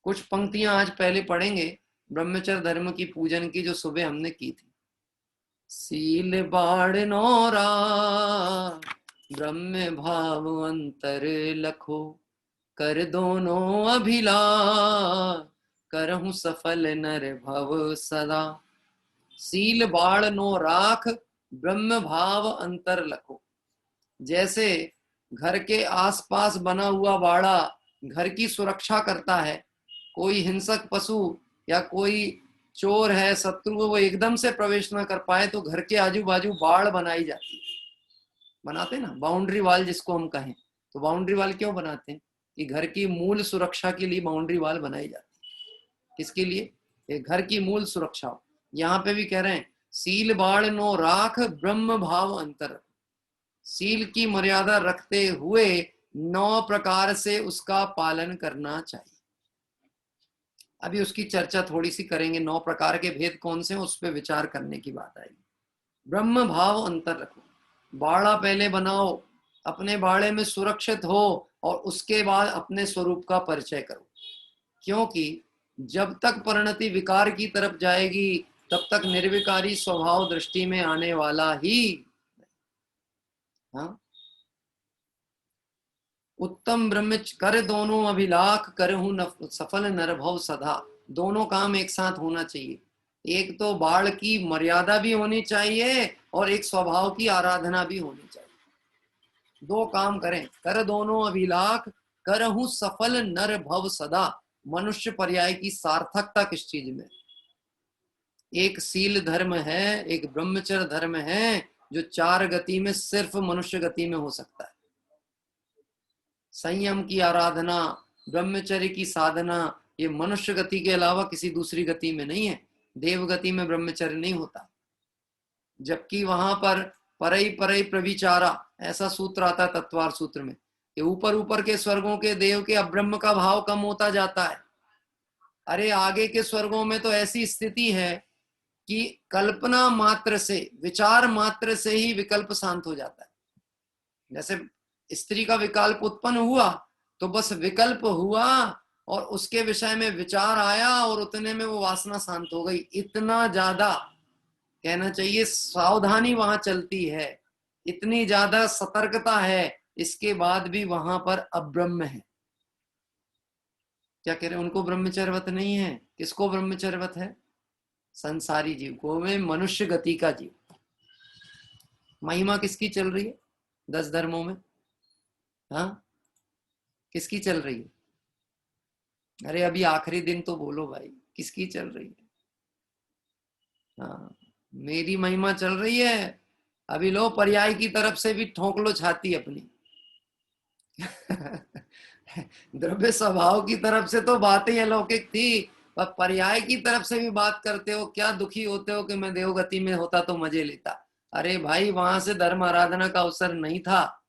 कुछ पंक्तियां आज पहले पढ़ेंगे ब्रह्मचर्य धर्म की पूजन की, जो सुबह हमने की थी। सील बाढ़ नौरा ब्रह्म भाव अंतर लखो, कर दोनों अभिलाष करहूं सफल नर भव सदा। सील बाढ़ नो राख ब्रह्म भाव अंतर लखो। जैसे घर के आसपास बना हुआ बाड़ा घर की सुरक्षा करता है, कोई हिंसक पशु या कोई चोर है, शत्रु, वो एकदम से प्रवेश ना कर पाए, तो घर के आजू बाजू बाड़ बनाई जाती है। बनाते ना, बाउंड्री वाल जिसको हम कहें, तो बाउंड्री वाल क्यों बनाते हैं? कि घर की मूल सुरक्षा के लिए बाउंड्री वाल बनाई जाती है। किसके लिए? ये घर की मूल सुरक्षा हो। यहाँ पे भी कह रहे हैं सील बाड़ नो राख ब्रह्म भाव अंतर। सील की मर्यादा रखते हुए 9 प्रकार से उसका पालन करना चाहिए। अभी उसकी चर्चा थोड़ी सी करेंगे, 9 प्रकार के भेद कौन से हैं उस पर विचार करने की बात आएगी। ब्रह्म भाव अंतर रखो, बाड़ा पहले बनाओ, अपने बाड़े में सुरक्षित हो और उसके बाद अपने स्वरूप का परिचय करो। क्योंकि जब तक परिणति विकार की तरफ जाएगी तब तक निर्विकारी स्वभाव दृष्टि में आने वाला ही। हाँ, उत्तम ब्रह्मच कर दोनों अभिलाख करहूं सफल नरभव सदा। दोनों काम एक साथ होना चाहिए। एक तो बाढ़ की मर्यादा भी होनी चाहिए और एक स्वभाव की आराधना भी होनी चाहिए। 2 काम करें, कर दोनों अभिलाख करहूं सफल नर भव सदा। मनुष्य पर्याय की सार्थकता किस चीज में? एक सील धर्म है, एक ब्रह्मचर्य धर्म है जो 4 गति में सिर्फ मनुष्य गति में हो सकता है। संयम की आराधना, ब्रह्मचर्य की साधना, ये मनुष्य गति के अलावा किसी दूसरी गति में नहीं है। देव गति में ब्रह्मचर्य नहीं होता। जबकि वहां पर परई परई प्रविचारा ऐसा सूत्र आता है तत्वार सूत्र में कि ऊपर ऊपर के स्वर्गों के देव के अब्रह्म का भाव कम होता जाता है। अरे आगे के स्वर्गों में तो ऐसी स्थिति है कि कल्पना मात्र से, विचार मात्र से ही विकल्प शांत हो जाता है। जैसे स्त्री का विकल्प उत्पन्न हुआ तो बस विकल्प हुआ और उसके विषय में विचार आया और उतने में वो वासना शांत हो गई। इतना ज्यादा कहना चाहिए सावधानी वहां चलती है, इतनी ज्यादा सतर्कता है, इसके बाद भी वहां पर अब्रह्म है। क्या कह रहे हैं? उनको ब्रह्मचर्यवत नहीं है। किसको ब्रह्मचर्यवत है? संसारी जीव को, में मनुष्य गति का जीव। महिमा किसकी चल रही है 10 धर्मों में? हाँ, किसकी चल रही है? अरे अभी आखिरी दिन तो बोलो भाई, किसकी चल रही है? हाँ, मेरी महिमा चल रही है। अभी लो पर्याय की तरफ से भी ठोक लो छाती अपनी। द्रव्य स्वभाव की तरफ से तो बातें अलौकिक थी, पर पर्याय की तरफ से भी बात करते हो। क्या दुखी होते हो कि मैं देवगति में होता तो मजे लेता। अरे भाई, वहां से धर्म आराधना का अवसर नहीं था,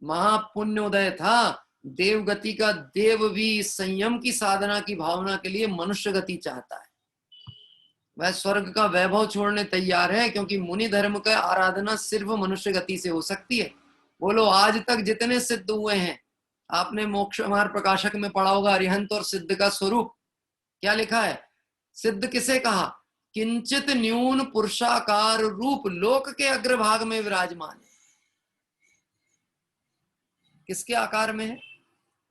महापुण्योदय था। देवगति का देव भी संयम की साधना की भावना के लिए मनुष्य गति चाहता है। वह स्वर्ग का वैभव छोड़ने तैयार है, क्योंकि मुनि धर्म का आराधना सिर्फ मनुष्य गति से हो सकती है। बोलो, आज तक जितने सिद्ध हुए हैं, आपने मोक्ष मार्ग प्रकाशक में पढ़ा होगा अरिहंत और सिद्ध का स्वरूप क्या लिखा है? सिद्ध किसे कहा? किंचित न्यून पुरुषाकार रूप लोक के अग्रभाग में विराजमान है। किसके आकार में है?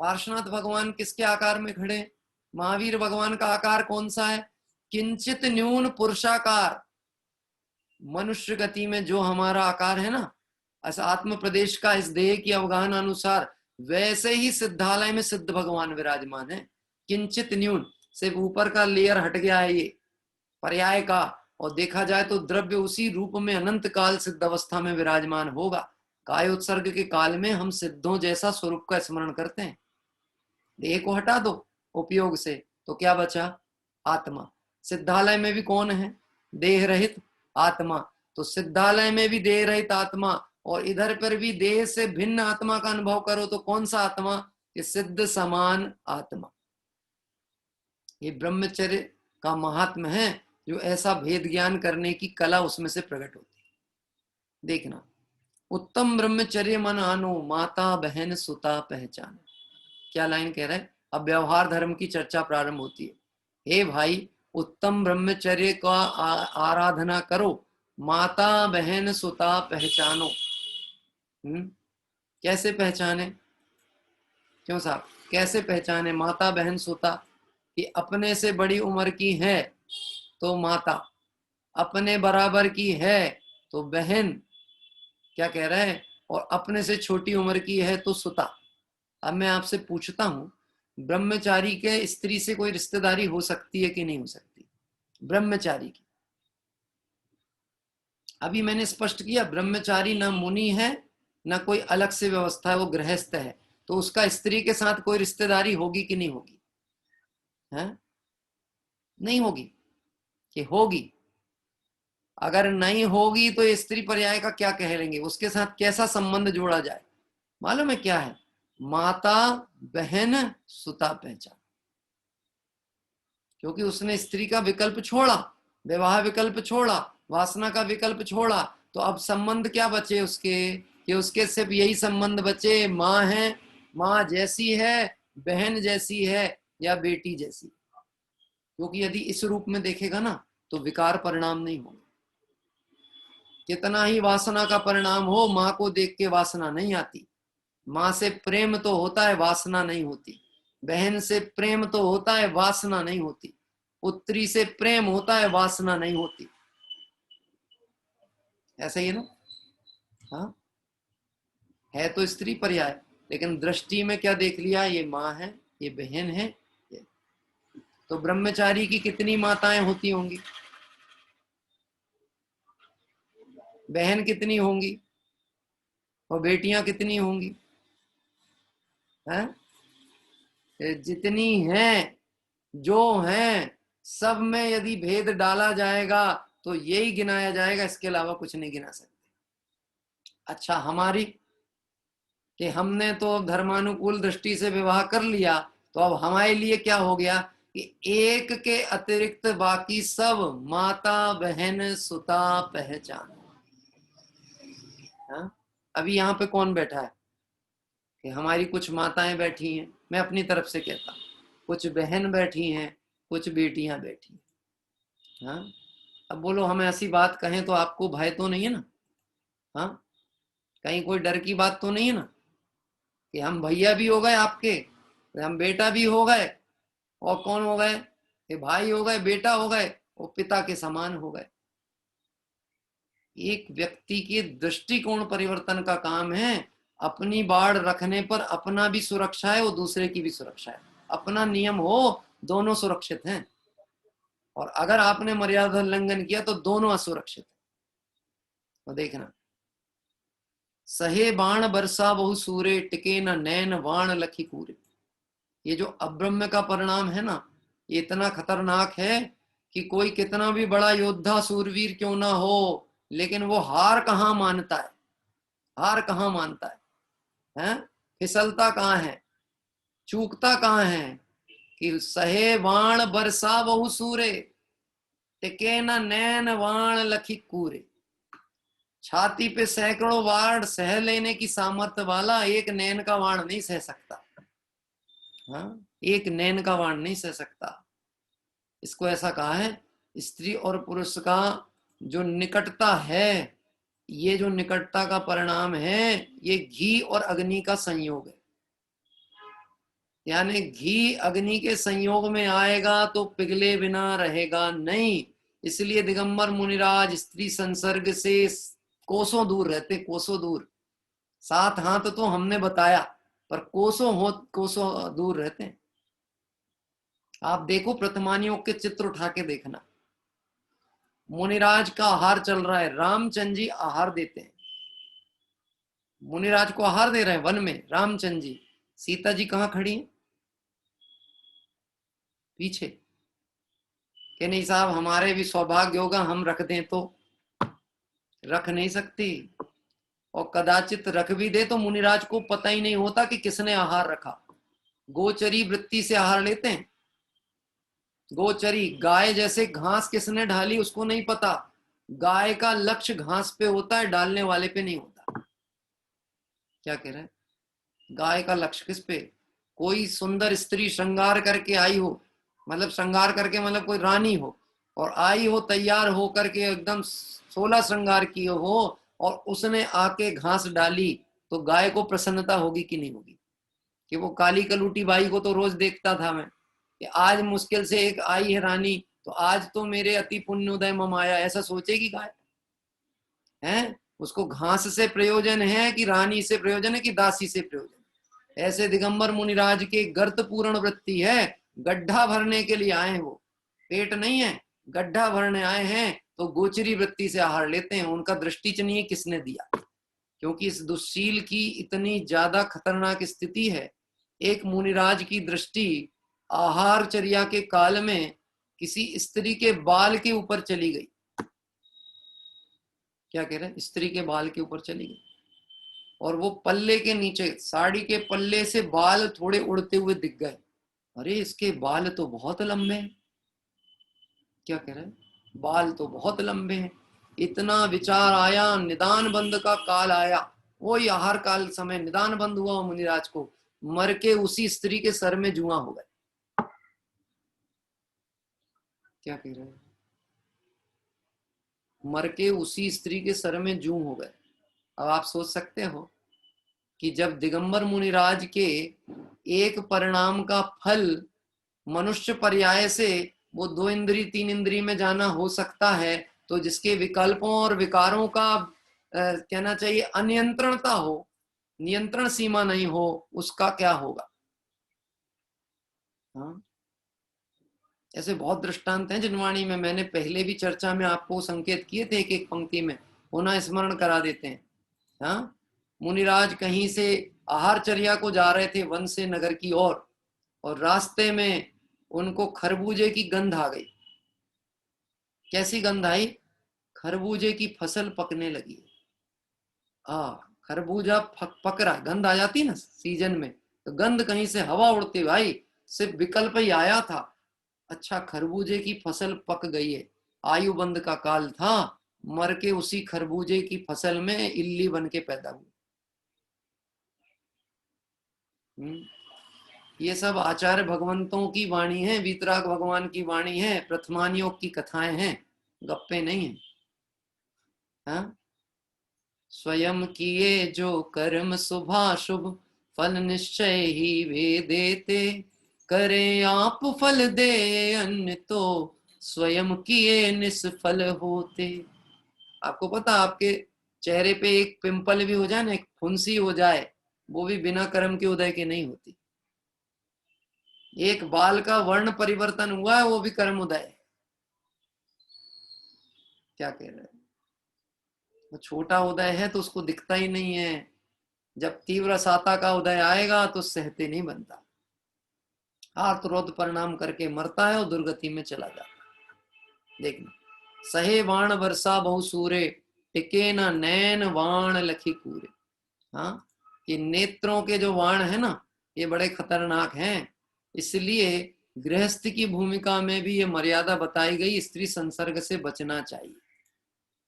पार्श्वनाथ भगवान किसके आकार में खड़े? महावीर भगवान का आकार कौन सा है? किंचित न्यून पुरुषाकार। मनुष्य गति में जो हमारा आकार है ना, ऐसा आत्म प्रदेश का इस देह की अवगाहन अनुसार, वैसे ही सिद्धालय में सिद्ध भगवान विराजमान है। किंचित न्यून, सिर्फ ऊपर का लेयर हट गया है ये पर्याय का, और देखा जाए तो द्रव्य उसी रूप में अनंत काल सिद्ध अवस्था में विराजमान होगा। कायोत्सर्ग के काल में हम सिद्धों जैसा स्वरूप का स्मरण करते हैं। देह को हटा दो उपयोग से तो क्या बचा? आत्मा। सिद्धालय में भी कौन है? देह रहित आत्मा। तो सिद्धालय में भी देह रहित आत्मा और इधर पर भी देह से भिन्न आत्मा का अनुभव करो तो कौन सा आत्मा? ये सिद्ध समान आत्मा। ये ब्रह्मचर्य का महात्म है, जो ऐसा भेद ज्ञान करने की कला उसमें से प्रकट होती है। देखना, उत्तम ब्रह्मचर्य मन आनो, माता बहन सुता पहचान। क्या लाइन कह रहा है? अब व्यवहार धर्म की चर्चा प्रारंभ होती है। हे भाई, उत्तम ब्रह्मचर्य का आराधना करो, माता बहन सुता पहचानो। कैसे पहचाने? क्यों साहब, कैसे पहचाने माता बहन सुता? कि अपने से बड़ी उम्र की है तो माता, अपने बराबर की है तो बहन, क्या कह रहे हैं, और अपने से छोटी उम्र की है तो सुता। अब मैं आपसे पूछता हूं, ब्रह्मचारी के स्त्री से कोई रिश्तेदारी हो सकती है कि नहीं हो सकती? ब्रह्मचारी की, अभी मैंने स्पष्ट किया, ब्रह्मचारी न मुनि है ना कोई अलग से व्यवस्था है, वो गृहस्थ है, तो उसका स्त्री के साथ कोई रिश्तेदारी होगी कि नहीं होगी? है नहीं होगी कि होगी? अगर नहीं होगी तो ये स्त्री पर्याय का क्या कह लेंगे, उसके साथ कैसा संबंध जोड़ा जाए? मालूम है क्या है? माता बहन सुता पहचान। क्योंकि उसने स्त्री का विकल्प छोड़ा, विवाह विकल्प छोड़ा, वासना का विकल्प छोड़ा, तो अब संबंध क्या बचे उसके? कि उसके सिर्फ यही संबंध बचे, माँ है, माँ जैसी है, बहन जैसी है, या बेटी जैसी। क्योंकि यदि इस रूप में देखेगा ना तो विकार परिणाम नहीं होगा। कितना ही वासना का परिणाम हो, माँ को देख के वासना नहीं आती। माँ से प्रेम तो होता है, वासना नहीं होती। बहन से प्रेम तो होता है, वासना नहीं होती। पुत्री से प्रेम होता है, वासना नहीं होती। ऐसा ही है ना? हाँ, है तो स्त्री पर्याय, लेकिन दृष्टि में क्या देख लिया? ये माँ है, ये बहन है। तो ब्रह्मचारी की कितनी माताएं होती होंगी? बहन कितनी होंगी? और बेटियां कितनी होंगी? हैं? जितनी हैं, जो हैं, सब में यदि भेद डाला जाएगा तो यही गिनाया जाएगा, इसके अलावा कुछ नहीं गिना सकते। अच्छा, हमारी कि हमने तो धर्मानुकूल दृष्टि से विवाह कर लिया, तो अब हमारे लिए क्या हो गया कि एक के अतिरिक्त बाकी सब माता बहन सुता पहचान। हाँ? अभी यहाँ पे कौन बैठा है? कि हमारी कुछ माताएं बैठी हैं, मैं अपनी तरफ से कहता हूँ, कुछ बहन बैठी हैं, कुछ बेटियां बैठी हैं। हाँ? अब बोलो हम ऐसी बात कहें तो आपको भय तो नहीं है ना? हाँ, कहीं कोई डर की बात तो नहीं है ना कि हम भैया भी हो गए आपके, हम बेटा भी हो गए, और कौन हो गए? ये भाई हो गए, बेटा हो गए, और पिता के समान हो गए। एक व्यक्ति के दृष्टिकोण परिवर्तन का काम है। अपनी बाड़ रखने पर अपना भी सुरक्षा है और दूसरे की भी सुरक्षा है। अपना नियम हो, दोनों सुरक्षित हैं, और अगर आपने मर्यादा उल्लंघन किया तो दोनों असुरक्षित हैं। तो देखना, सहे बाण बरसा बहु सूरे, टिके न नैन वाण लखी कूरे। ये जो अब्रह्म का परिणाम है ना, ये इतना खतरनाक है कि कोई कितना भी बड़ा योद्धा सूरवीर क्यों ना हो, लेकिन वो हार कहाँ मानता है? हार कहाँ मानता है? हैं? फिसलता कहाँ है? चूकता कहाँ है? कि सहे बाण बरसा बहु सूरे, टिके न नैन वाण लखी कूरे। छाती पे सैकड़ों वाण सह लेने की सामर्थ्य वाला एक नैन का वाण नहीं सह सकता। हाँ, एक नैन का वाण नहीं सह सकता। इसको ऐसा कहा है, स्त्री और पुरुष का जो निकटता है, ये जो निकटता का परिणाम है, ये घी और अग्नि का संयोग है। यानी घी अग्नि के संयोग में आएगा तो पिघले बिना रहेगा नहीं। इसलिए दिगंबर मुनिराज स्त्री संसर्ग से कोसों दूर रहते, कोसों दूर। 7 हाथ तो हमने बताया, पर कोसों दूर रहते हैं। आप देखो, प्रतिमानियों के चित्र उठा के देखना, मुनिराज का आहार चल रहा है, रामचंद्र जी आहार देते हैं। मुनिराज को आहार दे रहे हैं वन में रामचंद्र जी। सीता जी कहाँ खड़ी हैं? पीछे। कि नहीं साहब, हमारे भी सौभाग्य होगा, हम रख दें तो। रख नहीं सकती, और कदाचित रख भी दे तो मुनिराज को पता ही नहीं होता कि किसने आहार रखा। गोचरी वृत्ति से आहार लेते हैं। गोचरी, गाय जैसे घास किसने ढाली उसको नहीं पता। गाय का लक्ष्य घास पे होता है, डालने वाले पे नहीं होता। क्या कह रहे हैं? गाय का लक्ष्य किस पे? कोई सुंदर स्त्री श्रृंगार करके आई हो, मतलब श्रृंगार करके मतलब कोई रानी हो, और आई हो तैयार हो करके एकदम 16 श्रृंगार किए हो, और उसने आके घास डाली, तो गाय को प्रसन्नता होगी कि नहीं होगी? कि वो काली कलूटी बाई को तो रोज देखता था मैं, कि आज मुश्किल से एक आई है रानी, तो आज तो मेरे अति पुण्योदय ममाया, ऐसा सोचेगी गाय? हैं? उसको घास से प्रयोजन है कि रानी से प्रयोजन है कि दासी से प्रयोजन? ऐसे दिगंबर मुनिराज के गर्त पूर्ण वृत्ति है, गड्ढा भरने के लिए आए हैं। वो पेट नहीं है, गड्ढा भरने आए हैं, तो गोचरी वृत्ति से आहार लेते हैं। उनका दृष्टि च नहीं है किसने दिया, क्योंकि इस दुश्शील की इतनी ज्यादा खतरनाक स्थिति है। एक मुनिराज की दृष्टि आहारचर्या के काल में किसी स्त्री के बाल के ऊपर चली गई। क्या कह रहे हैं? स्त्री के बाल के ऊपर चली गई और वो पल्ले के नीचे, साड़ी के पल्ले से बाल थोड़े उड़ते हुए दिख गए। अरे इसके बाल तो बहुत लंबे हैं। क्या कह रहे हैं? बाल तो बहुत लंबे हैं। इतना विचार आया, निदान बंद का काल आया। वही आहार काल समय निदान बंद हुआ मुनिराज को, मर के उसी स्त्री के सर में जुआ हो गए। क्या कह रहे हैं? मर के उसी स्त्री के सर में जूं हो गए। अब आप सोच सकते हो कि जब दिगंबर मुनिराज के एक परिणाम का फल मनुष्य पर्याय से वो 2 इंद्री 3 इंद्री में जाना हो सकता है, तो जिसके विकल्पों और विकारों का कहना चाहिए अनियंत्रणता हो, नियंत्रण सीमा नहीं हो, उसका क्या होगा? हाँ, ऐसे बहुत दृष्टांत हैं जिनवाणी में मैंने पहले भी चर्चा में आपको संकेत किए थे, एक एक पंक्ति में पुनः स्मरण करा देते हैं। हाँ, मुनिराज कहीं से आहारचर्या को जा रहे थे वन से नगर की ओर, और रास्ते में उनको खरबूजे की गंध आ गई। कैसी गंध आई? खरबूजे की फसल पकने लगी। खरबूजा पक रहा, गंध आ जाती ना सीजन में, तो गंध कहीं से हवा उड़ती भाई, सिर्फ विकल्प ही आया था। अच्छा, खरबूजे की फसल पक गई है, आयु बंद का काल था, मर के उसी खरबूजे की फसल में इल्ली बन के पैदा हुई। ये सब आचार्य भगवंतों की वाणी है, वीतराग भगवान की वाणी है, प्रथमानियोग की कथाएं हैं, गप्पे नहीं है। हाँ? स्वयं किए जो कर्म शुभाशुभ, फल निश्चय ही वे देते, करे आप फल दे अन्य तो, स्वयं किए निष्फल होते। आपको पता, आपके चेहरे पे एक पिंपल भी हो जाए ना, एक फुंसी हो जाए, वो भी बिना कर्म के उदय के नहीं होती। एक बाल का वर्ण परिवर्तन हुआ है, वो भी कर्म उदय है। क्या कह रहे हैं? वो छोटा उदय है तो उसको दिखता ही नहीं है, जब तीव्र साता का उदय आएगा तो सहते नहीं बनता, आर्तरोध परिणाम करके मरता है और दुर्गति में चला जाता है। देखना, सहे वाण वर्षा बहु सूरे, टिके न नैन वाण लखी कूरे। हाँ, ये नेत्रों के जो वाण है ना, ये बड़े खतरनाक हैं, इसलिए गृहस्थ की भूमिका में भी ये मर्यादा बताई गई, स्त्री संसर्ग से बचना चाहिए।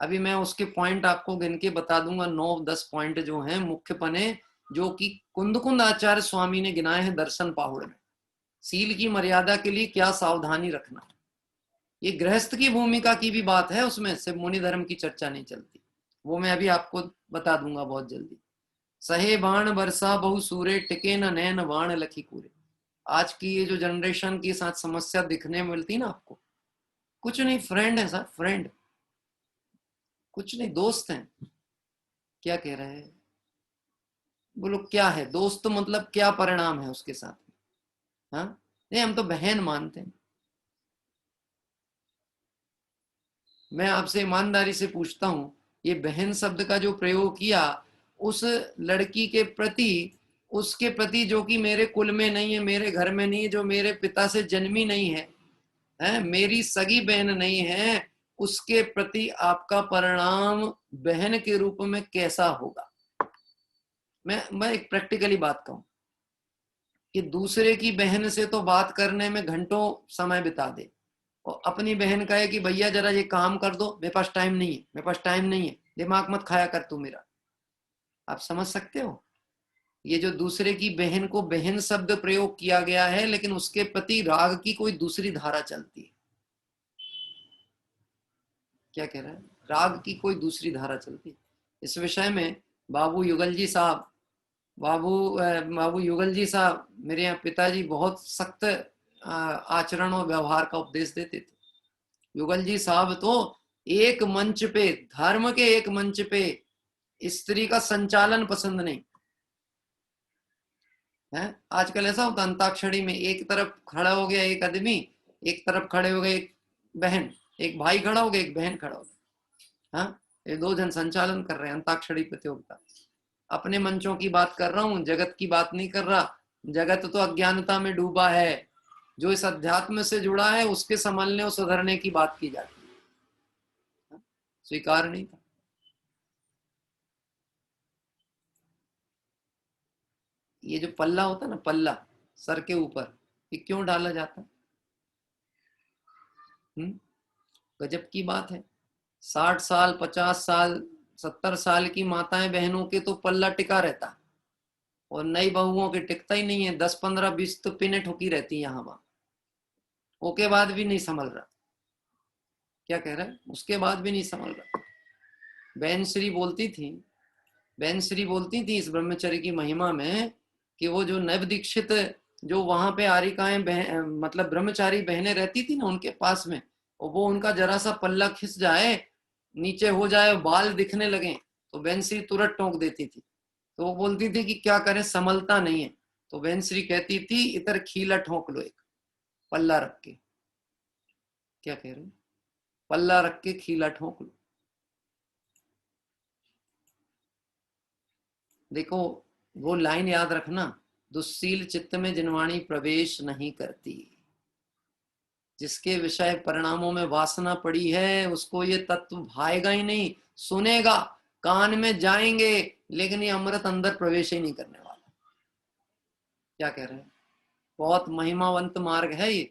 अभी मैं उसके पॉइंट आपको गिन के बता दूंगा, 9-10 पॉइंट जो हैं मुख्य पने, जो कि कुंद आचार्य स्वामी ने गिनाए हैं दर्शन पाहुड़ में। सील की मर्यादा के लिए क्या सावधानी रखना, ये गृहस्थ की भूमिका की भी बात है, उसमें सिर्फ मुनि धर्म की चर्चा नहीं चलती, वो मैं अभी आपको बता दूंगा बहुत जल्दी। सहे बाण वर्षा बहु सूरे, टिके न नैन वाण लखी कूरे। आज की ये जो जनरेशन की साथ समस्या दिखने मिलती ना आपको, कुछ नहीं, फ्रेंड है सर, फ्रेंड, कुछ नहीं, दोस्त हैं। क्या कह रहे हैं? बोलो क्या है दोस्त, मतलब क्या परिणाम है उसके साथ में? हाँ, नहीं, हम तो बहन मानते हैं। मैं आपसे ईमानदारी से पूछता हूं, ये बहन शब्द का जो प्रयोग किया उस लड़की के प्रति, उसके प्रति जो कि मेरे कुल में नहीं है, मेरे घर में नहीं है, जो मेरे पिता से जन्मी नहीं है, मेरी सगी बहन नहीं है, उसके प्रति आपका परिणाम बहन के रूप में कैसा होगा? मैं एक प्रैक्टिकली बात कहूं कि दूसरे की बहन से तो बात करने में घंटों समय बिता दे, और अपनी बहन कहे कि भैया जरा ये काम कर दो, मेरे पास टाइम नहीं है, मेरे पास टाइम नहीं है, दिमाग मत खाया कर तू मेरा। आप समझ सकते हो, ये जो दूसरे की बहन को बहन शब्द प्रयोग किया गया है, लेकिन उसके प्रति राग की कोई दूसरी धारा चलती है। क्या कह रहा है? राग की कोई दूसरी धारा चलती है। इस विषय में बाबू युगल जी साहब, बाबू युगल जी साहब, मेरे यहाँ पिताजी बहुत सख्त आचरण और व्यवहार का उपदेश देते थे। युगल जी साहब तो एक मंच पे, धर्म के एक मंच पे स्त्री का संचालन पसंद नहीं है। आजकल ऐसा होता, अंताक्षरी में एक तरफ खड़ा हो गया एक आदमी, एक तरफ खड़े हो गए एक बहन, एक भाई खड़ा हो गया, एक बहन खड़ा हो गया। हाँ, ये 2 जन संचालन कर रहे हैं अंताक्षरी प्रतियोगिता। अपने मंचों की बात कर रहा हूं, जगत की बात नहीं कर रहा। जगत तो अज्ञानता में डूबा है, जो इस अध्यात्म से जुड़ा है उसके संभलने और सुधरने की बात की जाती है, स्वीकार नहीं था। ये जो पल्ला होता है ना, पल्ला सर के ऊपर, ये क्यों डाला जाता है? गजब की बात है। 60 साल 50 साल 70 साल की माताएं बहनों के तो पल्ला टिका रहता है, और नई बहुओं के टिकता ही नहीं है। 10 15 20 तो पिने ठुकी रहती है यहाँ वहां, ओके बाद भी नहीं संभल रहा। क्या कह रहा है? उसके बाद भी नहीं संभल रहा। बहन श्री बोलती थी, बहन श्री बोलती थी इस ब्रह्मचर्य की महिमा में कि वो जो नव दीक्षित जो वहां पे आरिकाएं मतलब ब्रह्मचारी बहनें रहती थी ना उनके पास में, और वो उनका जरा सा पल्ला खिस जाए, नीचे हो जाए, बाल दिखने लगे, तो बहन श्री तुरंत टोक देती थी। तो वो बोलती थी कि क्या करें, संभलता नहीं है। तो बहन श्री कहती थी इधर खीला ठोक लो, एक पल्ला रख के। क्या कह रहे? पल्ला रख के खीला ठोक लो। देखो वो लाइन याद रखना, दुस्सील चित्त में जिनवाणी प्रवेश नहीं करती। जिसके विषय परिणामों में वासना पड़ी है उसको ये तत्व भाएगा ही नहीं। सुनेगा, कान में जाएंगे, लेकिन ये अमृत अंदर प्रवेश ही नहीं करने वाला। क्या कह रहे हैं? बहुत महिमावंत मार्ग है ये,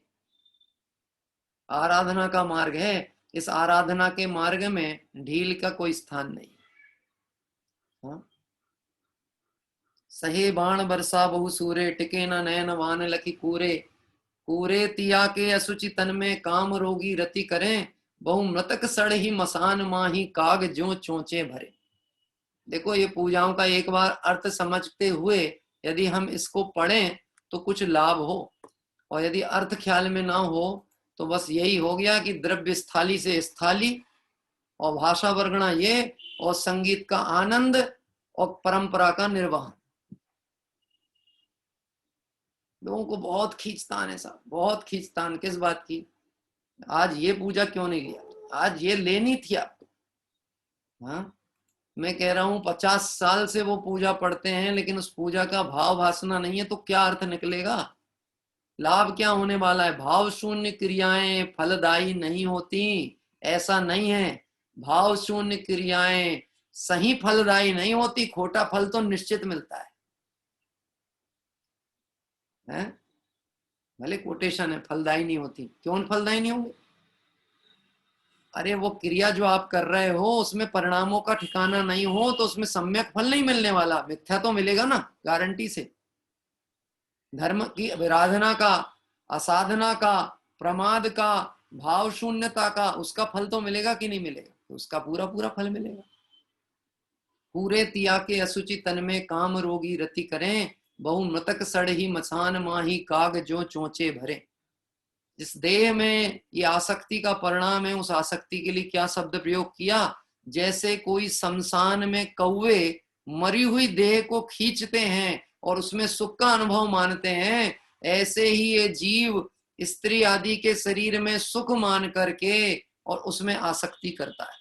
आराधना का मार्ग है। इस आराधना के मार्ग में ढील का कोई स्थान नहीं। हाँ? सहे बाण बरसा बहु सूरे, टिके न नयन वान लखी कूरे। कूरे तिया के असुचि तन में, काम रोगी रति करें, बहु मृतक सड़ ही मसान माही, काग ज्यों चोंचे भरे। देखो ये पूजाओं का एक बार अर्थ समझते हुए यदि हम इसको पढ़ें तो कुछ लाभ हो, और यदि अर्थ ख्याल में ना हो तो बस यही हो गया कि द्रव्य स्थाली से स्थाली, और भाषा वर्गणा ये, और संगीत का आनंद, और परंपरा का निर्वहन। लोगों को बहुत खींचतान है साहब, बहुत खींचतान। किस बात की? आज ये पूजा क्यों नहीं लिया, आज ये लेनी थी आपको। हाँ, मैं कह रहा हूं 50 साल से वो पूजा पढ़ते हैं, लेकिन उस पूजा का भाव भासना नहीं है, तो क्या अर्थ निकलेगा? लाभ क्या होने वाला है? भाव शून्य क्रियाएं फलदायी नहीं होती, ऐसा नहीं है। भाव शून्य क्रियाएं सही फलदायी नहीं होती, खोटा फल तो निश्चित मिलता है। भले कोटेशन है, फलदायी नहीं होती। क्यों फलदायी नहीं होंगे? अरे वो क्रिया जो आप कर रहे हो उसमें परिणामों का ठिकाना नहीं हो तो उसमें सम्यक फल नहीं मिलने वाला, मिथ्या तो मिलेगा ना, गारंटी से। धर्म की विराधना का, असाधना का, प्रमाद का, भाव शून्यता का, उसका फल तो मिलेगा कि नहीं मिलेगा? तो उसका पूरा पूरा फल मिलेगा। पूरे तिया के असुचि तन में, काम रोगी रति करें, बहु मृतक सड़ ही मसान माही, काग जो चोंचे भरे। जिस देह में ये आसक्ति का परिणाम है, उस आसक्ति के लिए क्या शब्द प्रयोग किया? जैसे कोई शमशान में कौवे मरी हुई देह को खींचते हैं और उसमें सुख का अनुभव मानते हैं, ऐसे ही ये जीव स्त्री आदि के शरीर में सुख मान करके और उसमें आसक्ति करता है।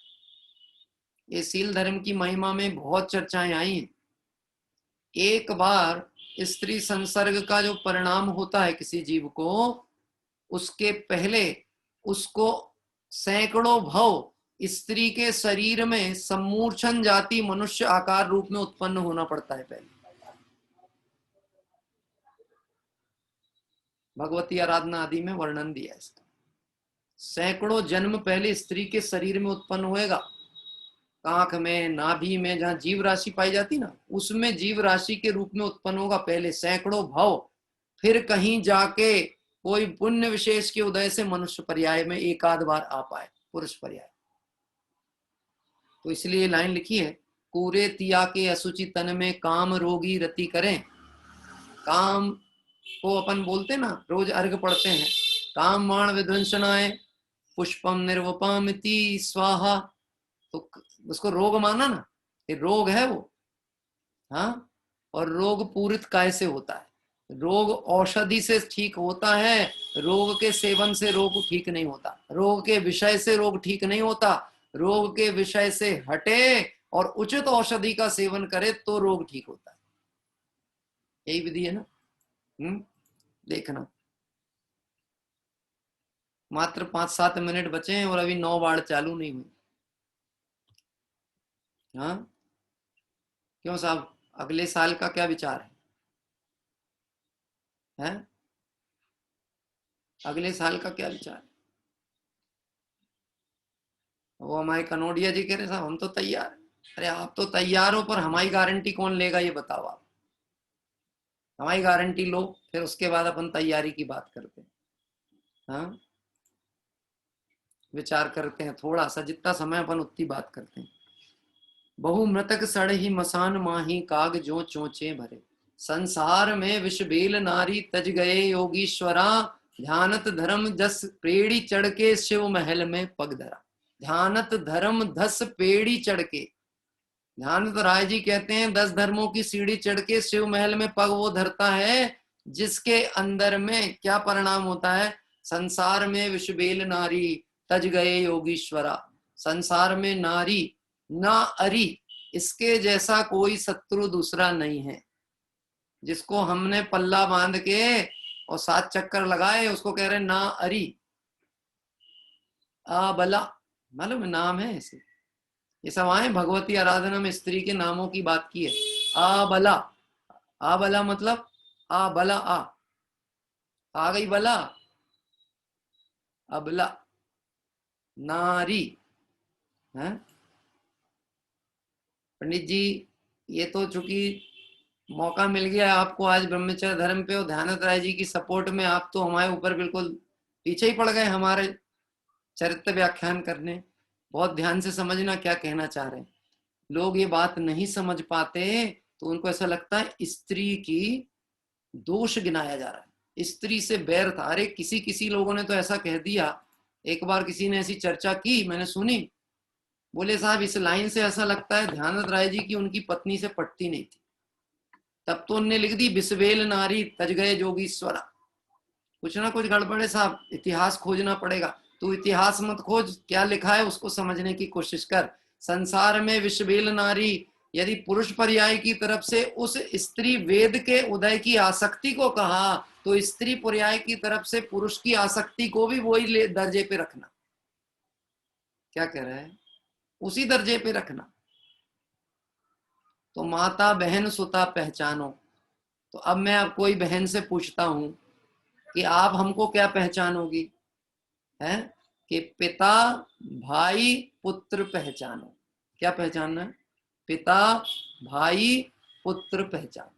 ये सील धर्म की महिमा में बहुत चर्चाएं आई हैं। एक बार स्त्री संसर्ग का जो परिणाम होता है किसी जीव को, उसके पहले उसको सैकड़ों भव स्त्री के शरीर में सम्मूर्छन जाति मनुष्य आकार रूप में उत्पन्न होना पड़ता है। पहले भगवती आराधना आदि में वर्णन दिया है इसका। सैकड़ों जन्म पहले स्त्री के शरीर में उत्पन्न होएगा। कांख में, नाभि में, जहां जीव राशि पाई जाती ना, उसमें जीव राशि के रूप में उत्पन्न होगा पहले सैकड़ों भव। फिर कहीं जाके कोई पुण्य विशेष के उदय से मनुष्य पर्याय में एक आध बार आ पाए, पुरुष पर्याय। तो इसलिए लाइन लिखी है, कूरे तिया के असुचि तन में, काम रोगी रति करें। काम को अपन बोलते ना, रोज अर्घ पढ़ते हैं, काम बाण विध्वंसनाय पुष्पम निर्वपामिति स्वाहा। तो उसको रोग माना ना, ये रोग है वो। हाँ, और रोग पूरित काय से होता है? रोग औषधि से ठीक होता है, रोग के सेवन से रोग ठीक नहीं होता, रोग के विषय से रोग ठीक नहीं होता। रोग के विषय से हटे और उचित औषधि का सेवन करे तो रोग ठीक होता है। यही विधि है ना। देखना, मात्र 5-7 मिनट बचे हैं और अभी 9 बाढ़ चालू नहीं हुई। हाँ क्यों साहब, अगले साल का क्या विचार है? हैं? अगले साल का क्या विचार है? वो हमारे कनोडिया जी कह रहे साहब हम तो तैयार हैं। अरे आप तो तैयार हो, पर हमारी गारंटी कौन लेगा ये बताओ आप। हमारी गारंटी लो, फिर उसके बाद अपन तैयारी की बात करते हैं। हाँ विचार करते हैं थोड़ा सा, जितना समय अपन उतनी बात करते हैं। बहु मृतक सड़ ही मसान माही, काग जो चोचे भरे। संसार में विष बेल नारी, तज गए योगीश्वरा। ध्यानत धर्म जस पेड़ी चढ़ के, शिव महल में पग धरा। ध्यानत धर्म 10 पेड़ी चढ़ के, ध्यानत राय जी कहते हैं 10 धर्मों की सीढ़ी चढ़ के शिव महल में पग वो धरता है जिसके अंदर में क्या परिणाम होता है? संसार में विष बेल नारी, तज गए योगीश्वरा। संसार में नारी ना अरी, इसके जैसा कोई शत्रु दूसरा नहीं है। जिसको हमने पल्ला बांध के और 7 चक्कर लगाए उसको कह रहे ना अरी। बला, मालूम है नाम है ऐसे, ये सब आए भगवती आराधना में स्त्री के नामों की बात की है। बला, बला मतलब बला, आ गई बला, अबला, नारी है। पंडित जी ये तो चूंकि मौका मिल गया आपको आज ब्रह्मचर्य धर्म पे और ध्यानत राय जी की सपोर्ट में, आप तो हमारे ऊपर बिल्कुल पीछे ही पड़ गए हमारे चरित्र व्याख्यान करने। बहुत ध्यान से समझना क्या कहना चाह रहे हैं। लोग ये बात नहीं समझ पाते तो उनको ऐसा लगता है स्त्री की दोष गिनाया जा रहा है, स्त्री से बैर था। अरे किसी लोगों ने तो ऐसा कह दिया, एक बार किसी ने ऐसी चर्चा की मैंने सुनी, बोले साहब इस लाइन से ऐसा लगता है ध्यानत राय जी की उनकी पत्नी से पटती नहीं थी। तब तो उनने लिख दी बिस्वेल नारी तज गए जोगीश्वरा। कुछ ना कुछ गड़बड़ है साहब, इतिहास खोजना पड़ेगा। तू इतिहास मत खोज, क्या लिखा है उसको समझने की कोशिश कर। संसार में विश्वेल नारी, यदि पुरुष पर्याय की तरफ से उस स्त्री वेद के उदय की आसक्ति को कहा तो स्त्री पर्याय की तरफ से पुरुष की आसक्ति को भी वही दर्जे पे रखना। क्या कह रहा है? उसी दर्जे पे रखना। तो माता बहन सुता पहचानो। तो अब मैं अब कोई बहन से पूछता हूं कि आप हमको क्या पहचानोगी? है कि पिता भाई पुत्र पहचानो। क्या पहचानना है? पिता भाई पुत्र पहचानो।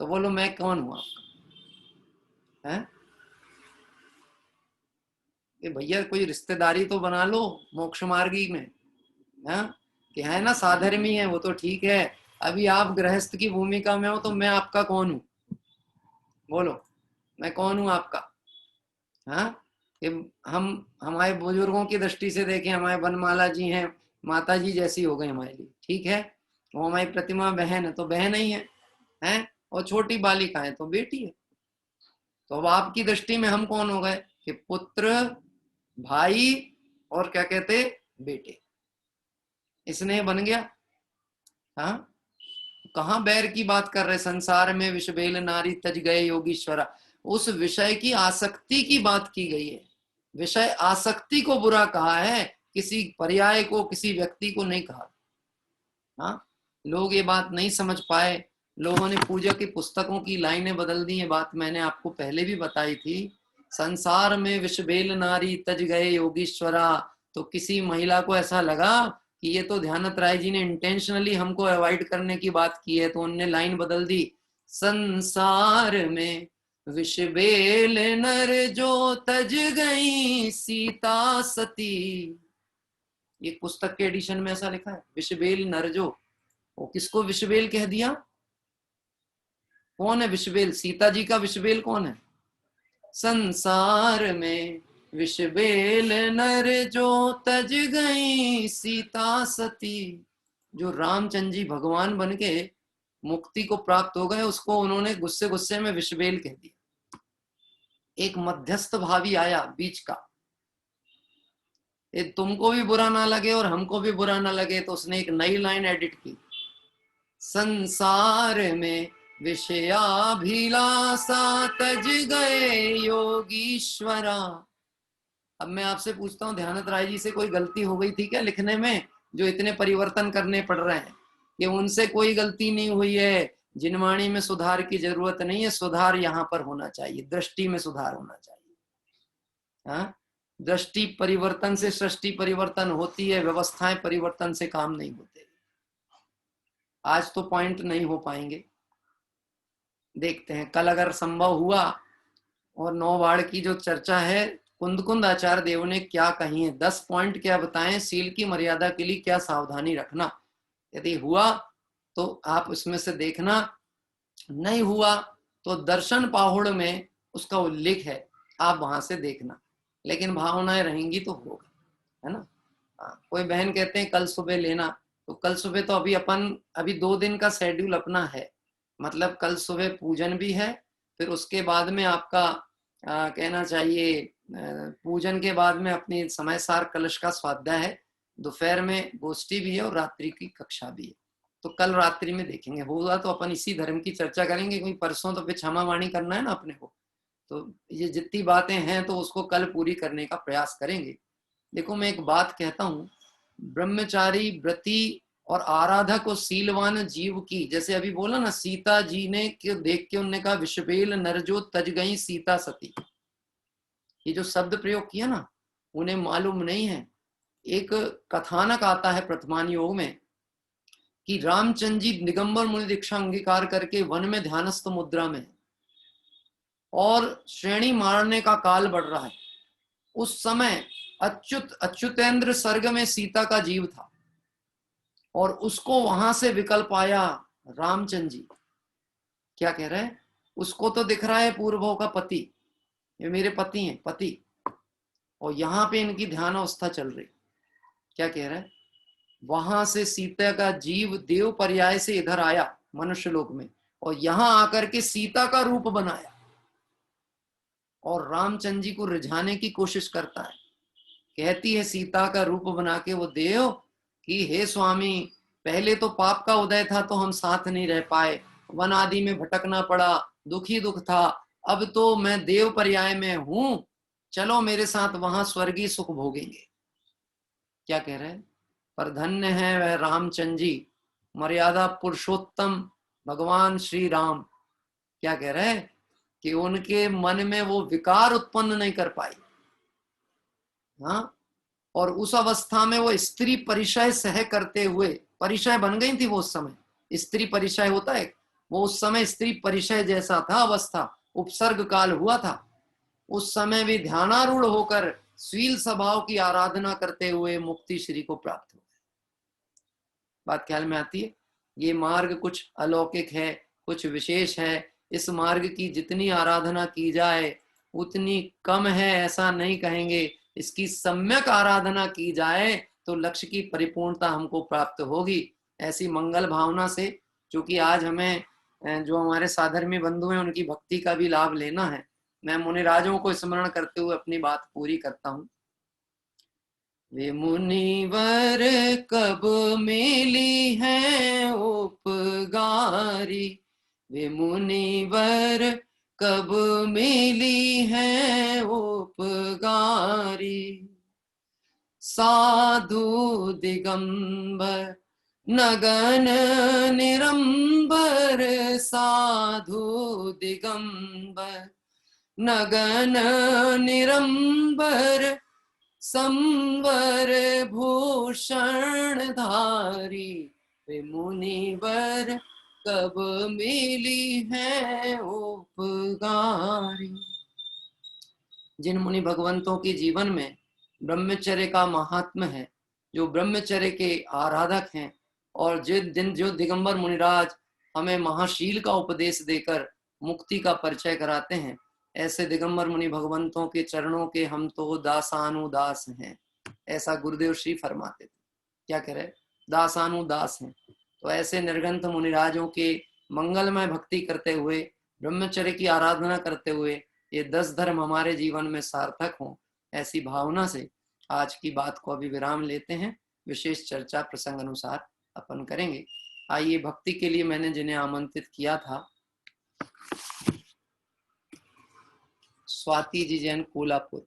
तो बोलो मैं कौन हूं आपका? है कि भैया कोई रिश्तेदारी तो बना लो मोक्ष मार्गी में। है कि है ना साधर्मी है वो तो ठीक है, अभी आप गृहस्थ की भूमिका में हो तो मैं आपका कौन हूं? बोलो मैं कौन हूं आपका? हाँ कि हम हमारे बुजुर्गों की दृष्टि से देखें, हमारे बनमाला जी हैं, माता जी जैसी हो गई हमारे लिए, ठीक है। वो हमारी प्रतिमा बहन है तो बहन ही है, हैं? और छोटी बालिका है तो बेटी है। तो अब आपकी दृष्टि में हम कौन हो गए कि पुत्र भाई और क्या कहते बेटे, इसने बन गया। हाँ कहाँ बैर की बात कर रहे? संसार में विषबेल नारी तज गए योगीश्वरा, उस विषय की आसक्ति की बात की गई है। विषय आसक्ति को बुरा कहा है, किसी पर्याय को किसी व्यक्ति को नहीं कहा। हाँ लोग ये बात नहीं समझ पाए, लोगों ने पूजा की पुस्तकों की लाइनें बदल दी। ये बात मैंने आपको पहले भी बताई थी। संसार में विषबेल नारी तज गए योगीश्वरा, तो किसी महिला को ऐसा लगा कि ये तो ध्यानत राय जी ने इंटेंशनली हमको अवॉइड करने की बात की है, तो उनने लाइन बदल दी। संसार में विषबेल नर जो तज गई सीता सती, ये पुस्तक के एडिशन में ऐसा लिखा है विषबेल नर जो। वो किसको विषबेल कह दिया? कौन है विषबेल? सीता जी का विषबेल कौन है? संसार में विषबेल नर जो तज गई सीता सती, जो रामचंद्र जी भगवान बन के मुक्ति को प्राप्त हो गए उसको उन्होंने गुस्से गुस्से में विषबेल कह दिया। एक मध्यस्थ भावी आया बीच का, ये तुमको भी बुरा ना लगे और हमको भी बुरा ना लगे, तो उसने एक नई लाइन एडिट की, संसार में विषयाभिलाषा तज गए योगीश्वरा। अब मैं आपसे पूछता हूँ, ध्यानत राय जी से कोई गलती हो गई थी क्या लिखने में, जो इतने परिवर्तन करने पड़ रहे हैं? कि उनसे कोई गलती नहीं हुई है, जिनवाणी में सुधार की जरूरत नहीं है, सुधार यहाँ पर होना चाहिए, दृष्टि में सुधार होना चाहिए। हाँ, दृष्टि परिवर्तन से सृष्टि परिवर्तन होती है, व्यवस्थाएं परिवर्तन से काम नहीं होते। आज तो पॉइंट नहीं हो पाएंगे, देखते हैं कल अगर संभव हुआ। और 9 वाड़ की जो चर्चा है, कुंद आचार्य देव ने क्या कही है, 10 पॉइंट क्या बताएं, सील की मर्यादा के लिए क्या सावधानी रखना। यदि हुआ तो आप उसमें से देखना, नहीं हुआ तो दर्शन पाहुड़ में उसका उल्लेख है, आप वहां से देखना। लेकिन भावनाएं रहेंगी तो होगा, है ना। कोई बहन कहते हैं कल सुबह लेना, तो कल सुबह तो अभी 2 दिन का शेड्यूल अपना है, मतलब कल सुबह पूजन भी है, फिर उसके बाद में आपका कहना चाहिए पूजन के बाद में अपनी समय सार कलश का स्वाध्याय है, दोपहर में गोष्ठी भी है और रात्रि की कक्षा भी है। तो कल रात्रि में देखेंगे, होगा तो अपन इसी धर्म की चर्चा करेंगे, क्योंकि परसों तो फिर क्षमावाणी करना है ना अपने को, तो ये जितनी बातें हैं तो उसको कल पूरी करने का प्रयास करेंगे। देखो मैं एक बात कहता हूँ, ब्रह्मचारी व्रती और आराधक और सीलवान जीव की, जैसे अभी बोला ना, सीता जी ने क्यों देख के उन्होंने कहा विषबेल नरजो तज गई सीता सती, ये जो शब्द प्रयोग किया ना, उन्हें मालूम नहीं है। एक कथानक आता है प्रथमान योग में कि रामचंद्र जी दिगंबर मुनि दीक्षा अंगीकार करके वन में ध्यानस्थ मुद्रा में, और श्रेणी मारने का काल बढ़ रहा है। उस समय अच्युतेंद्र सर्ग में सीता का जीव था, और उसको वहां से विकल्प आया रामचंद्र जी। क्या कह रहे हैं, उसको तो दिख रहा है पूर्वों का पति, ये मेरे पति हैं, पति, और यहाँ पे इनकी ध्यान अवस्था चल रही। क्या कह रहे हैं, वहां से सीता का जीव देव पर्याय से इधर आया मनुष्य लोक में, और यहां आकर के सीता का रूप बनाया और रामचंद्र जी को रिझाने की कोशिश करता है। कहती है सीता का रूप बना के वो देव कि हे स्वामी, पहले तो पाप का उदय था तो हम साथ नहीं रह पाए, वन आदि में भटकना पड़ा, दुखी दुख था, अब तो मैं देव पर्याय में हूं, चलो मेरे साथ वहां स्वर्गीय सुख भोगेंगे। क्या कह रहे हैं, पर धन्य है वह रामचंद्र जी, मर्यादा पुरुषोत्तम भगवान श्री राम। क्या कह रहे हैं कि उनके मन में वो विकार उत्पन्न नहीं कर पाई। हाँ, और उस अवस्था में वो स्त्री परिचय सह करते हुए, परिचय बन गई थी वो उस समय, स्त्री परिचय होता है, वो उस समय स्त्री परिचय जैसा था अवस्था, उपसर्ग काल हुआ था। उस समय भी ध्यानारूढ़ होकर शील स्वभाव की आराधना करते हुए मुक्ति श्री को प्राप्त हो गए। बात ख्याल में आती है। ये मार्ग कुछ अलौकिक है, कुछ विशेष है। इस मार्ग की जितनी आराधना की जाए उतनी कम है, ऐसा नहीं कहेंगे। इसकी सम्यक आराधना की जाए तो लक्ष्य की परिपूर्णता हमको प्राप्त होगी। ऐसी मंगल भावना से, क्योंकि आज हमें जो हमारे साधर्मी बंधु हैं उनकी भक्ति का भी लाभ लेना है, मैं मुनिराजों को स्मरण करते हुए अपनी बात पूरी करता हूँ। वे मुनिवर कब मिली है उपगारी, वे मुनिवर कब मिली है उपगारी, साधु दिगंबर नगन निरंबर, साधु दिगंबर नगन निरंबर, संवर भूषण धारी, वे मुनिवर कब मिली है उपगारी। जिन मुनि भगवंतों के जीवन में ब्रह्मचर्य का महात्म्य है, जो ब्रह्मचर्य के आराधक हैं, और जो दिगंबर मुनिराज हमें महाशील का उपदेश देकर मुक्ति का परिचय कराते हैं, ऐसे दिगंबर मुनि भगवंतों के चरणों के हम तो दासानुदास हैं, ऐसा गुरुदेव श्री फरमाते थे। क्या कह रहे, दासानुदास हैं। तो ऐसे निर्गंथ मुनिराजों के मंगलमय भक्ति करते हुए, ब्रह्मचर्य की आराधना करते हुए ये 10 धर्म हमारे जीवन में सार्थक हों, ऐसी भावना से आज की बात को अभी विराम लेते हैं, विशेष चर्चा प्रसंग अनुसार अपन करेंगे। आइए, भक्ति के लिए मैंने जिन्हें आमंत्रित किया था, स्वाति जी जैन कोल्हापुर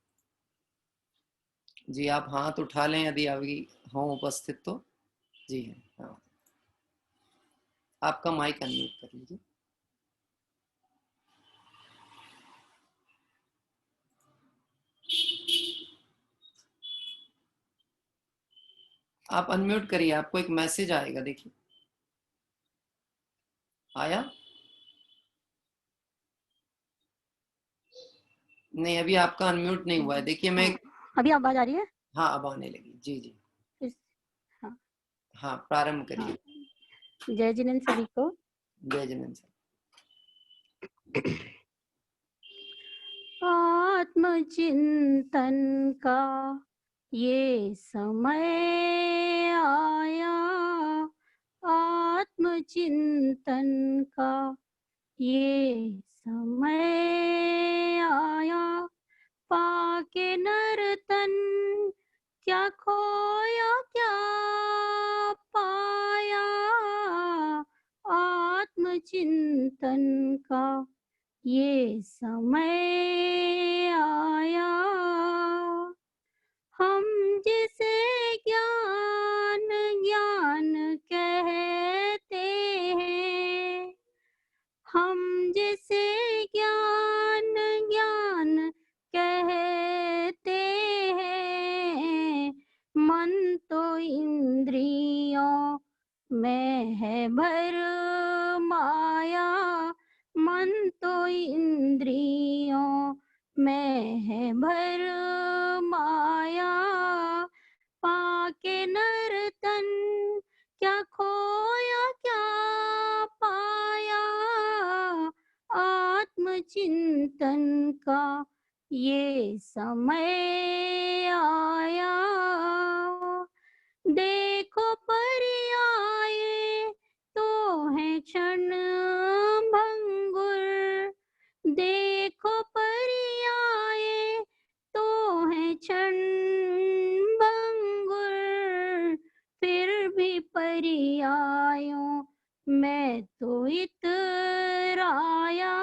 जी, आप हाथ उठा लें यदि अभी हों उपस्थित तो। जी हाँ, आपका माइक अनम्यूट कर लीजिए। आप अनम्यूट करिए, आपको एक मैसेज आएगा, देखिए आया? नहीं, अभी आपका अनम्यूट नहीं हुआ है। देखिए मैं अभी आवाज आ रही है? हाँ, अब आने लगी। जी जी, हाँ हाँ, प्रारंभ करिए। जय जिनेन्द्र सभी को। जय जिनेन्द्र। आत्मचिंतन का ये समय आया, आत्मचिंतन का ये समय आया, पाके नर्तन क्या खोया क्या पाया, आत्मचिंतन का ये समय आया। हम जिसे ज्ञान ज्ञान कहते हैं, हम जिसे ज्ञान ज्ञान कहते हैं, मन तो इंद्रियों में है भर माया, मन तो इंद्रियों में है भर माया, पाके नर्तन क्या खोया क्या पाया, आत्मचिंतन का ये समय आया। देखो पर्याय तो है क्षण भंगुर, देखो पर्याय तो है क्षण भंगुर, फिर भी पर्यायों मैं तो इतराया,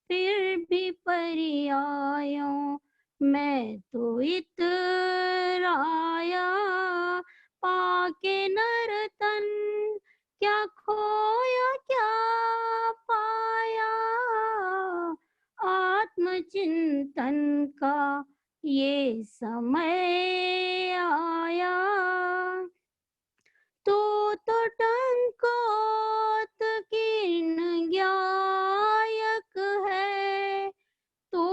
फिर भी पर्यायों मैं तो इतराया, पाके नर्तन क्या खोया क्या पाया, आत्मचिंतन का ये समय आया। तो टंकोत कीर्ण ज्ञायक है, तो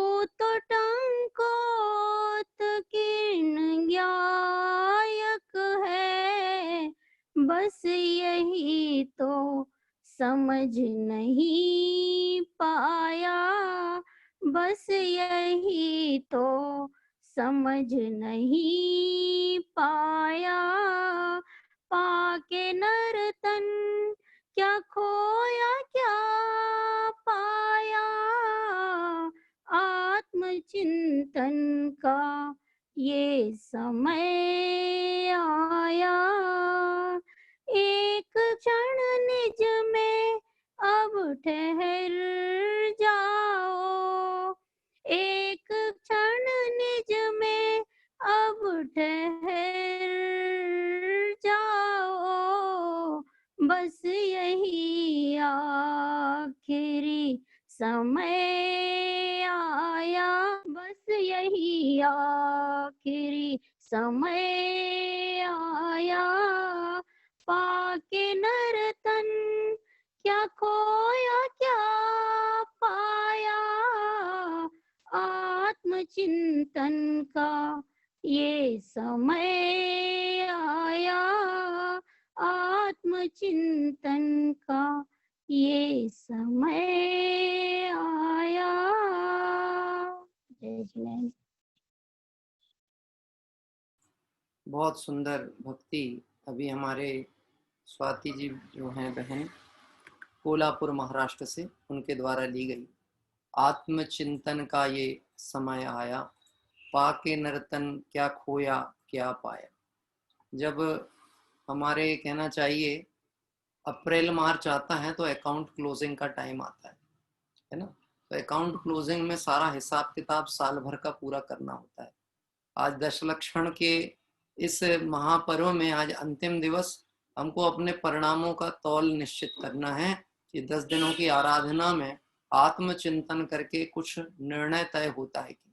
टंकोत कीर्ण ज्ञायक है, बस यही तो समझ नहीं पाया, बस यही तो समझ नहीं पाया, पाके नर्तन क्या खोया क्या पाया, आत्मचिंतन का ये समय आया। एक क्षण निज में अब ठहर जाओ, एक क्षण निज में अब ठहर जाओ, बस यही आखिरी समय आया, बस यही आखिरी समय आया, पाके नर्तन क्या खोया क्या पाया, आत्मचिंतन का ये समय आया, आत्मचिंतन का ये समय आया। जय जिनेन्द्र। बहुत सुंदर भक्ति अभी हमारे स्वाति जी जो हैं बहन कोल्हापुर महाराष्ट्र से, उनके द्वारा ली गई। आत्मचिंतन का ये समय आया, पाके नर्तन क्या खोया क्या पाया। जब हमारे कहना चाहिए अप्रैल मार्च आता है तो अकाउंट क्लोजिंग का टाइम आता है ना। तो अकाउंट क्लोजिंग में सारा हिसाब किताब साल भर का पूरा करना होता है। आज दशलक्षण के इस महापर्व में आज अंतिम दिवस, हमको अपने परिणामों का तौल निश्चित करना है कि 10 दिनों की आराधना में आत्मचिंतन करके कुछ निर्णय तय होता है कि,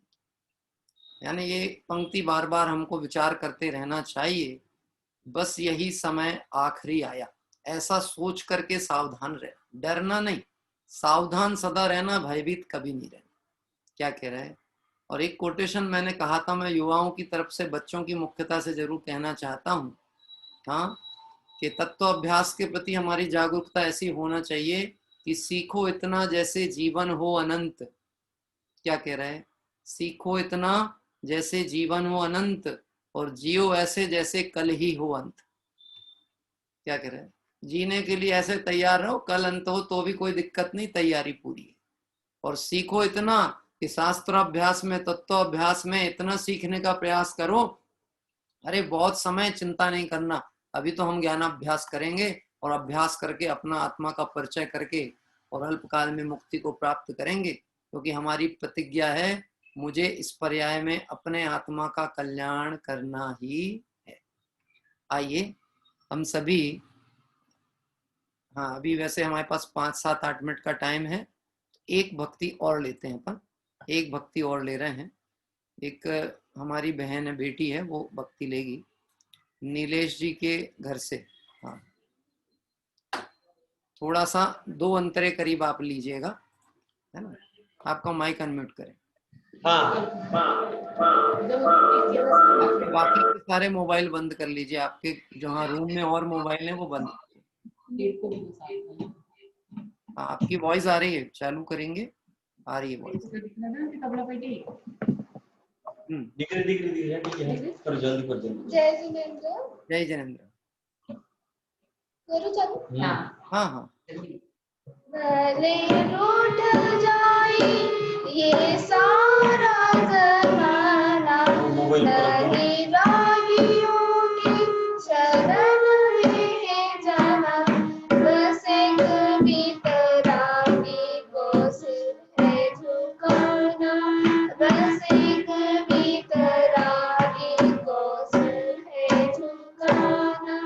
यानी ये पंक्ति बार बार हमको विचार करते रहना चाहिए। बस यही समय आखिरी आया, ऐसा सोच करके सावधान रहना, डरना नहीं, सावधान सदा रहना, भयभीत कभी नहीं रहना। क्या कह रहे हैं। और एक कोटेशन मैंने कहा था, मैं युवाओं की तरफ से, बच्चों की मुख्यता से जरूर कहना चाहता हूँ, हाँ, कि तत्व अभ्यास के प्रति हमारी जागरूकता ऐसी होना चाहिए कि सीखो इतना जैसे जीवन हो अनंत। क्या कह रहे हैं, सीखो इतना जैसे जीवन हो अनंत और जियो ऐसे जैसे कल ही हो अंत। क्या कह रहे हैं, जीने के लिए ऐसे तैयार रहो, कल अंत हो तो भी कोई दिक्कत नहीं, तैयारी पूरी है। और सीखो इतना कि शास्त्राभ्यास में, तत्वाभ्यास में इतना सीखने का प्रयास करो, अरे बहुत समय चिंता नहीं करना, अभी तो हम ज्ञानाभ्यास करेंगे और अभ्यास करके अपना आत्मा का परिचय करके और अल्पकाल में मुक्ति को प्राप्त करेंगे, क्योंकि हमारी प्रतिज्ञा है मुझे इस पर्याय में अपने आत्मा का कल्याण करना ही है। आइए हम सभी, हाँ अभी वैसे हमारे पास 5-7-8 मिनट का टाइम है, एक भक्ति और लेते हैं अपन, एक भक्ति और ले रहे हैं। एक हमारी बहन है, बेटी है, वो भक्ति लेगी नीलेश जी के घर से। हाँ थोड़ा सा 2 अंतरे करीब आप लीजिएगा, है ना। आपका माइक अनम्यूट करें। बाकी के सारे मोबाइल बंद कर लीजिए, आपके जहाँ रूम में और मोबाइल है वो बंद। आपकी वॉइस आ रही है, चालू करेंगे, आ रही है वॉइस। जय जिनेंद्र। जय जिनेंद्र। करो चालू। हाँ हाँ। भले रूठ जाए ये सारा जमाना, नहीं रागियों की शरण में जाना, बस एक बितरागी को सिर है झुकाना, बस एक बितरागी को सिर है झुकाना।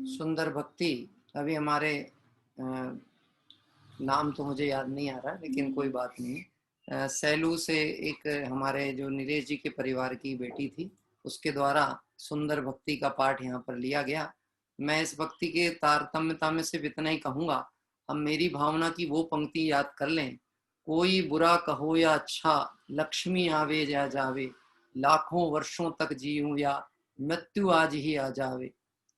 सुंदर भक्ति। अभी हमारे नाम तो मुझे याद नहीं आ रहा, लेकिन कोई बात नहीं। सैलू से एक हमारे जो नीरज जी के परिवार की बेटी थी, उसके द्वारा सुंदर भक्ति का पाठ यहाँ पर लिया गया। मैं इस भक्ति के तारतम्यता में सिर्फ इतना ही कहूँगा, हम मेरी भावना की वो पंक्ति याद कर लें। कोई बुरा कहो या अच्छा, लक्ष्मी आवे या जावे, लाखों वर्षों तक जीऊं या मृत्यु आज ही आ जावे,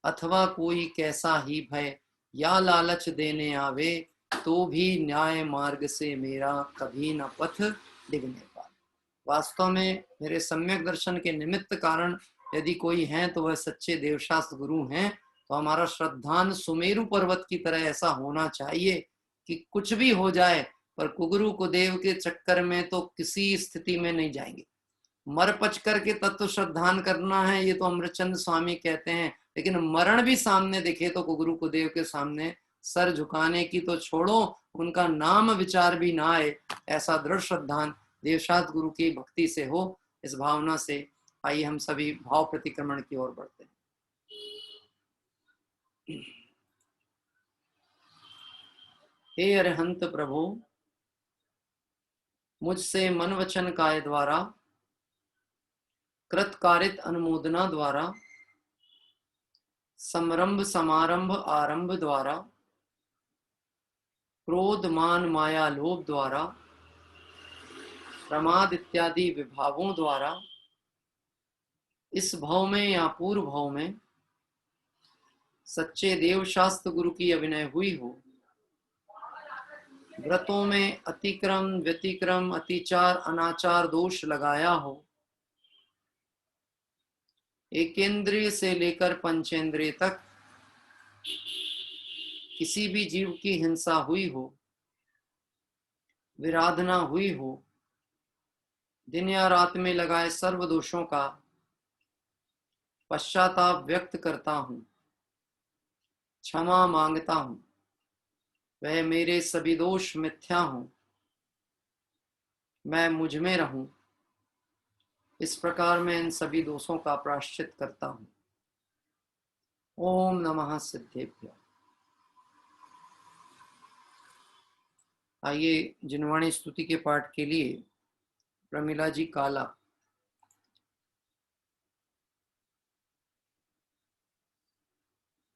अथवा कोई कैसा ही भय या लालच देने आवे, तो भी न्याय मार्ग से मेरा कभी न पथ डिगने पाए। वास्तव में मेरे सम्यक दर्शन के निमित्त कारण यदि कोई है तो वह सच्चे देवशास्त्र गुरु हैं। तो हमारा श्रद्धान सुमेरु पर्वत की तरह ऐसा होना चाहिए कि कुछ भी हो जाए पर कुगुरु को देव के चक्कर में तो किसी स्थिति में नहीं जाएंगे। मर पच करके तत्व श्रद्धान करना है, ये तो अमृतचंद स्वामी कहते हैं, लेकिन मरण भी सामने दिखे तो कुगुरु को देव के सामने सर झुकाने की तो छोड़ो, उनका नाम विचार भी ना आए, ऐसा दृढ़ श्रद्धान देवशास्त्र गुरु की भक्ति से हो। इस भावना से आइए हम सभी भाव प्रतिक्रमण की ओर बढ़ते हैं। हे अरहंत प्रभु, मुझसे मन वचन काय द्वारा कृतकारित अनुमोदना द्वारा समरंभ समारंभ आरंभ द्वारा क्रोध मान माया लोभ द्वारा प्रमाद इत्यादि विभावों द्वारा इस भव में या पूर्व भव में सच्चे देव शास्त्र गुरु की अभिनय हुई हो, व्रतों में अतिक्रम व्यतिक्रम अतिचार अनाचार दोष लगाया हो, एकेंद्रिय से लेकर पंचेंद्रिय तक किसी भी जीव की हिंसा हुई हो, विराधना हुई हो, दिन या रात में लगाए सर्व दोषों का पश्चाताप व्यक्त करता हूं, क्षमा मांगता हूं, वह मेरे सभी दोष मिथ्या हों, मैं मुझ में रहूं, इस प्रकार मैं इन सभी दोषों का प्रायश्चित करता हूं। ओम नमः सिद्धेभ्यो। आइए जिनवाणी स्तुति के पाठ के लिए प्रमिला जी काला।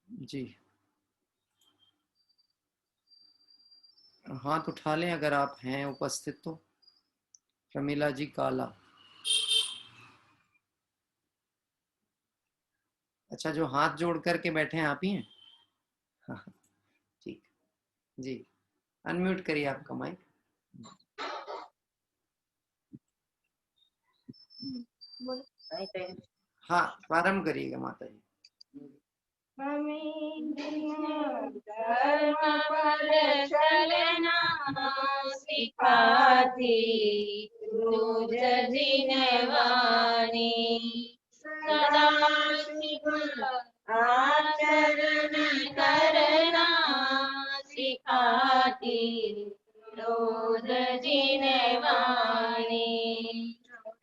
जी हाथ उठा लें अगर आप हैं उपस्थित तो। प्रमिला जी काला। अच्छा, जो हाथ जोड़ करके बैठे हैं आप ही हैं? हाँ, ठीक जी। अनम्यूट करिए आपका माइक। हाँ, प्रारंभ करिएगा माता जी। हमें धर्म पर चलना सिखाती रोज जिनवाणी, सदा शुभ आचरण करना सिखाती रोज जिनवाणी।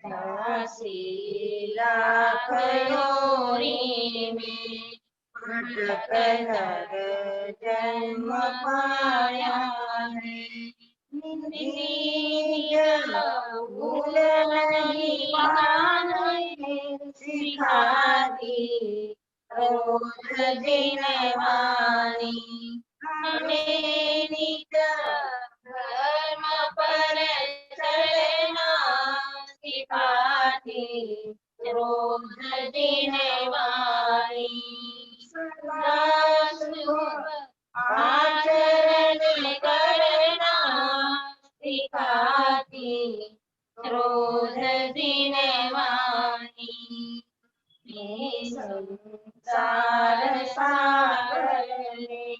दासी लाख योनि में भटक नर जन्म पाया है, निज भूल नहीं माने सिखाती रोज जिनवाणी। हमें निज धर्म पर चलना सिखाती रोज जिनवाणी। सदा शुभ आचरण करना सिखाती रोज जिनवाणी। संसार सागर में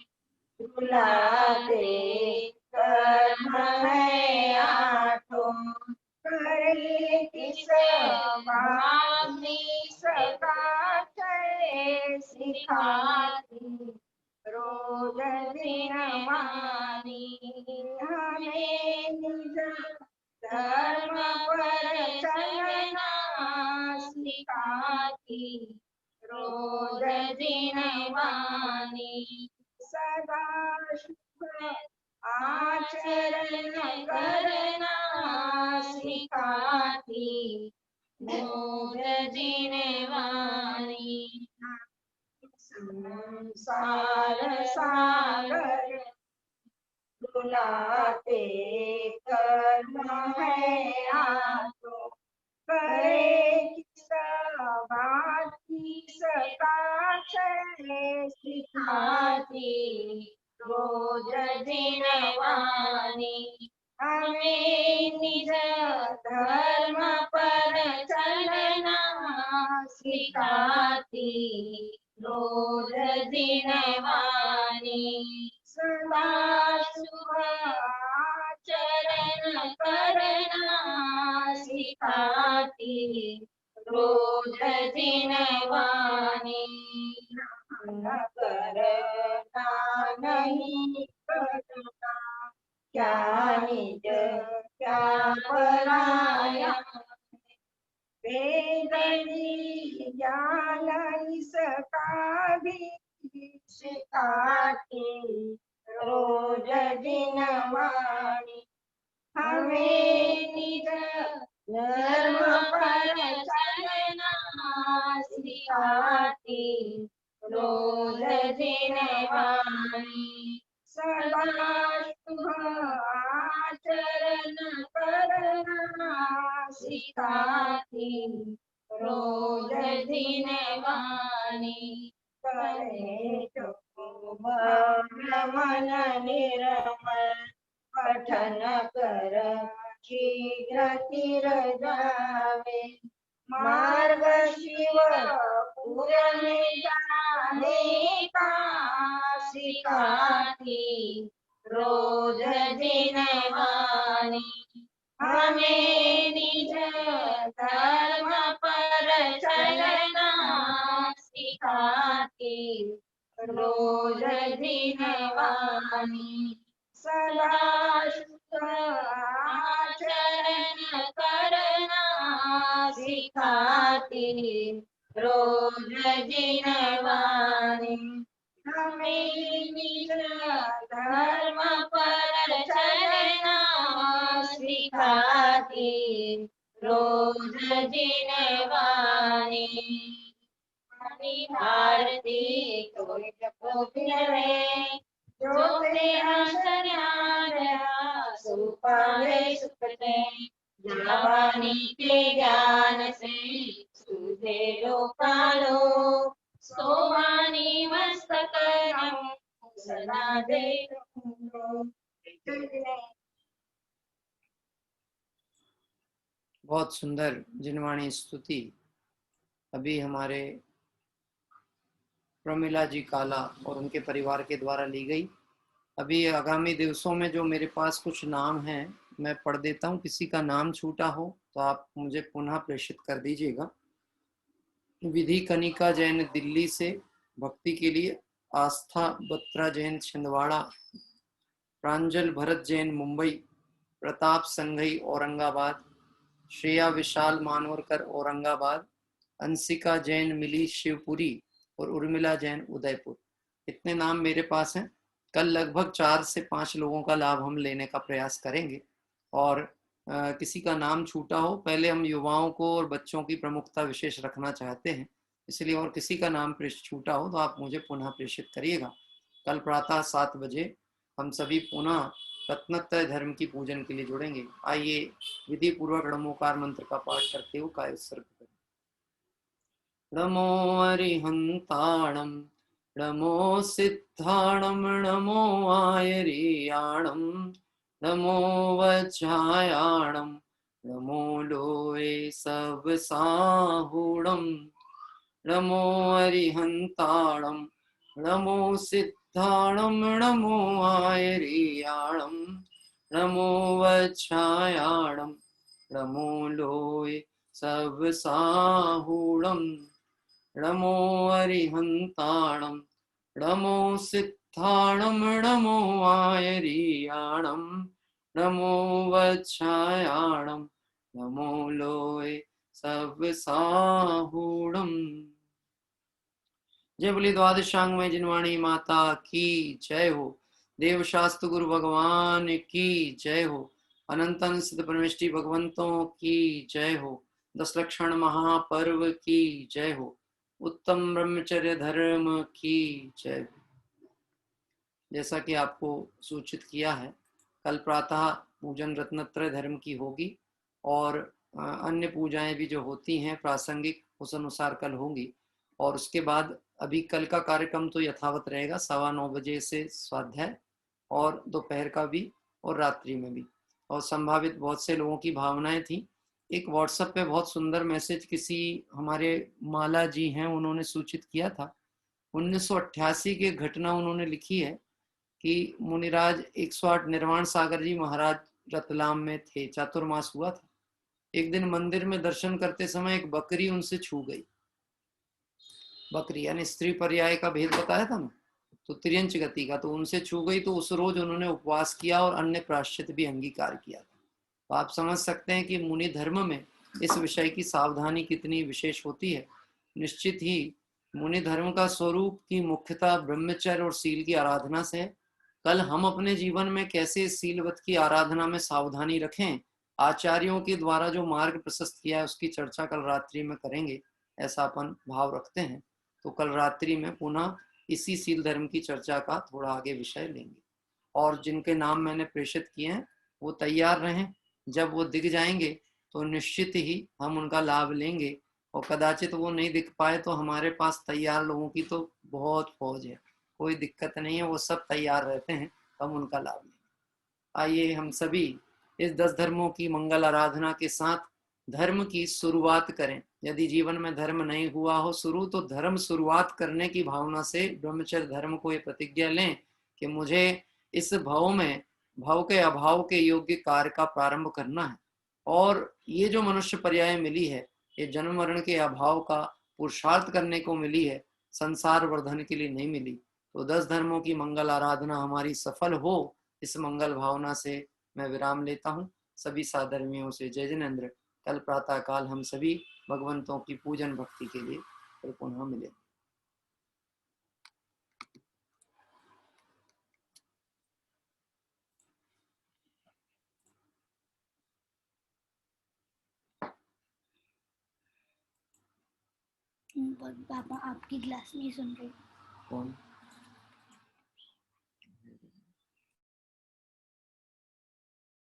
रुलाते कर्म है आठों, करे किस भावनी सदा करे सिखाती रोज जिनवाणी। हमें निज धर्म पर चलना सिखाती रोदजिनवाणी सदा शुभ आचरण करना सिखाती रोदजिनवाणी संसार सागर रुलाते कर्म है आपको करे किस बात की सका सिखाती रोदजिनवाणी हमें निज धर्म पर चलना सिखाती रोदजिनवाणी सदा शुभ आचरण करना सिखाती रोदजिनवाणी न करना नहीं करना क्या निज क्या पराया वेदनी ज्ञान इसका भी सिखाती रोज दिनवाणी हमें निज धर्म पर चलना सिखाती रोज दिनवाणी सदा शुभ आचरण करना सिखाती रोज दिनवाणी करे तो मन निर्मल पठन कर शीघ्र तीर जावे मार्ग शिव पूरन जाने का सिखाती रोज दिनवाणी हमें निज धर्म पर चलना सिखाती रोज दिनवाणी सदा शुभ आचरण करना सिखाती रोज दिनवाणी हमें निज धर्म पर चलना सिखाती रोज दिनवाणी भारती कोई कपिले जो तेरा शरण सुपावे सुखते जवानी के ज्ञान से सूझे लोकालो सोमानी मस्तक हम सदा दे बहुत सुंदर जिनवाणी स्तुति अभी हमारे प्रमिला जी काला और उनके परिवार के द्वारा ली गई। अभी आगामी दिवसों में जो मेरे पास कुछ नाम हैं मैं पढ़ देता हूँ, किसी का नाम छूटा हो तो आप मुझे पुनः प्रेषित कर दीजिएगा। विधि कनिका जैन दिल्ली से भक्ति के लिए, आस्था बत्रा जैन छिंदवाड़ा, प्रांजल भरत जैन मुंबई, प्रताप संघई औरंगाबाद, श्रेया विशाल मानवरकर औरंगाबाद, अंशिका जैन मिली शिवपुरी और उर्मिला जैन उदयपुर। इतने नाम मेरे पास हैं। कल लगभग 4 से 5 लोगों का लाभ हम लेने का प्रयास करेंगे और किसी का नाम छूटा हो, पहले हम युवाओं को और बच्चों की प्रमुखता विशेष रखना चाहते हैं, इसलिए और किसी का नाम छूटा हो तो आप मुझे पुनः प्रेषित करिएगा। कल प्रातः 7 बजे हम सभी पुनः रत्नत्रय धर्म की पूजन के लिए जुड़ेंगे। आइए विधि पूर्वक नमोकार मंत्र का पाठ करते हुए काय उत्सर्ग करें। नमो अरिहंताणं नमो सिद्धाणं नमो आयरियाणं नमो वज्रायाणं नमो लोये सब साहुणं नमो अरिहंताणं नमो सिद्धाणं नमो आयरियाणं नमो वज्रायाणं नमो लोये सब साहुणं नमो अरिहंताणं नमो सिद्धाणं नमो आयरियाणं नमो वज्रायाणं नमो लोये सब साहुणं। जय बोली द्वादशांग में जिनवाणी माता की जय हो। देव शास्त्र गुरु भगवान की जय हो। अनंत सिद्ध परमेष्टि भगवंतों की जय हो। 10 लक्षण महापर्व की जय हो। उत्तम ब्रह्मचर्य धर्म की जय हो। जैसा कि आपको सूचित किया है, कल प्रातः पूजन रत्नत्रय धर्म की होगी और अन्य पूजाएं भी जो होती हैं प्रासंगिक उस अनुसार कल होंगी। और उसके बाद अभी कल का कार्यक्रम तो यथावत रहेगा, 9:15 बजे से स्वाध्याय और दोपहर का भी और रात्रि में भी। और संभावित बहुत से लोगों की भावनाएं थी। एक व्हाट्सएप पे बहुत सुंदर मैसेज किसी हमारे माला जी हैं, उन्होंने सूचित किया था। 1988 की घटना उन्होंने लिखी है कि मुनिराज 108 निर्वाण सागर जी महाराज रतलाम में थे, चातुर्मास हुआ था। एक दिन मंदिर में दर्शन करते समय एक बकरी उनसे छू गई। बकरी यानी स्त्री पर्याय का भेद बताया था ना, तो त्रियंच गति का, तो उनसे छू गई। तो उस रोज उन्होंने उपवास किया और अन्य प्रायश्चित भी अंगीकार किया था। तो आप समझ सकते हैं कि मुनि धर्म में इस विषय की सावधानी कितनी विशेष होती है। निश्चित ही मुनि धर्म का स्वरूप की मुख्यता ब्रह्मचर्य और सील की आराधना से है। कल हम अपने जीवन में कैसे सीलवत की आराधना में सावधानी रखें, आचार्यों के द्वारा जो मार्ग प्रशस्त किया है उसकी चर्चा कल रात्रि में करेंगे, ऐसा अपन भाव रखते हैं। तो कल रात्रि में पुनः इसी सील धर्म की चर्चा का थोड़ा आगे विषय लेंगे। और जिनके नाम मैंने प्रेषित किए हैं वो तैयार रहें, जब वो दिख जाएंगे तो निश्चित ही हम उनका लाभ लेंगे। और कदाचित वो नहीं दिख पाए तो हमारे पास तैयार लोगों की तो बहुत फौज है, कोई दिक्कत नहीं है, वो सब तैयार रहते हैं, हम उनका लाभ लेंगे। आइए हम सभी इस 10 धर्मों की मंगल आराधना के साथ धर्म की शुरुआत करें। यदि जीवन में धर्म नहीं हुआ हो शुरू, तो धर्म शुरुआत करने की भावना से ब्रह्मचर्य धर्म को ये प्रतिज्ञा लें कि मुझे इस भाव में भाव के अभाव के योग्य कार्य का प्रारंभ करना है। और ये जो मनुष्य पर्याय मिली है, ये जन्म मरण के अभाव का पुरुषार्थ करने को मिली है, संसार वर्धन के लिए नहीं मिली। तो 10 धर्मों की मंगल आराधना हमारी सफल हो, इस मंगल भावना से मैं विराम लेता हूँ। सभी साधर्मियों से जय जिनेन्द्र। कल प्रातः काल हम सभी भगवंतों की पूजन भक्ति के लिए फिर पुनः मिले। पापा आपकी क्लास नहीं सुन रही। कौन?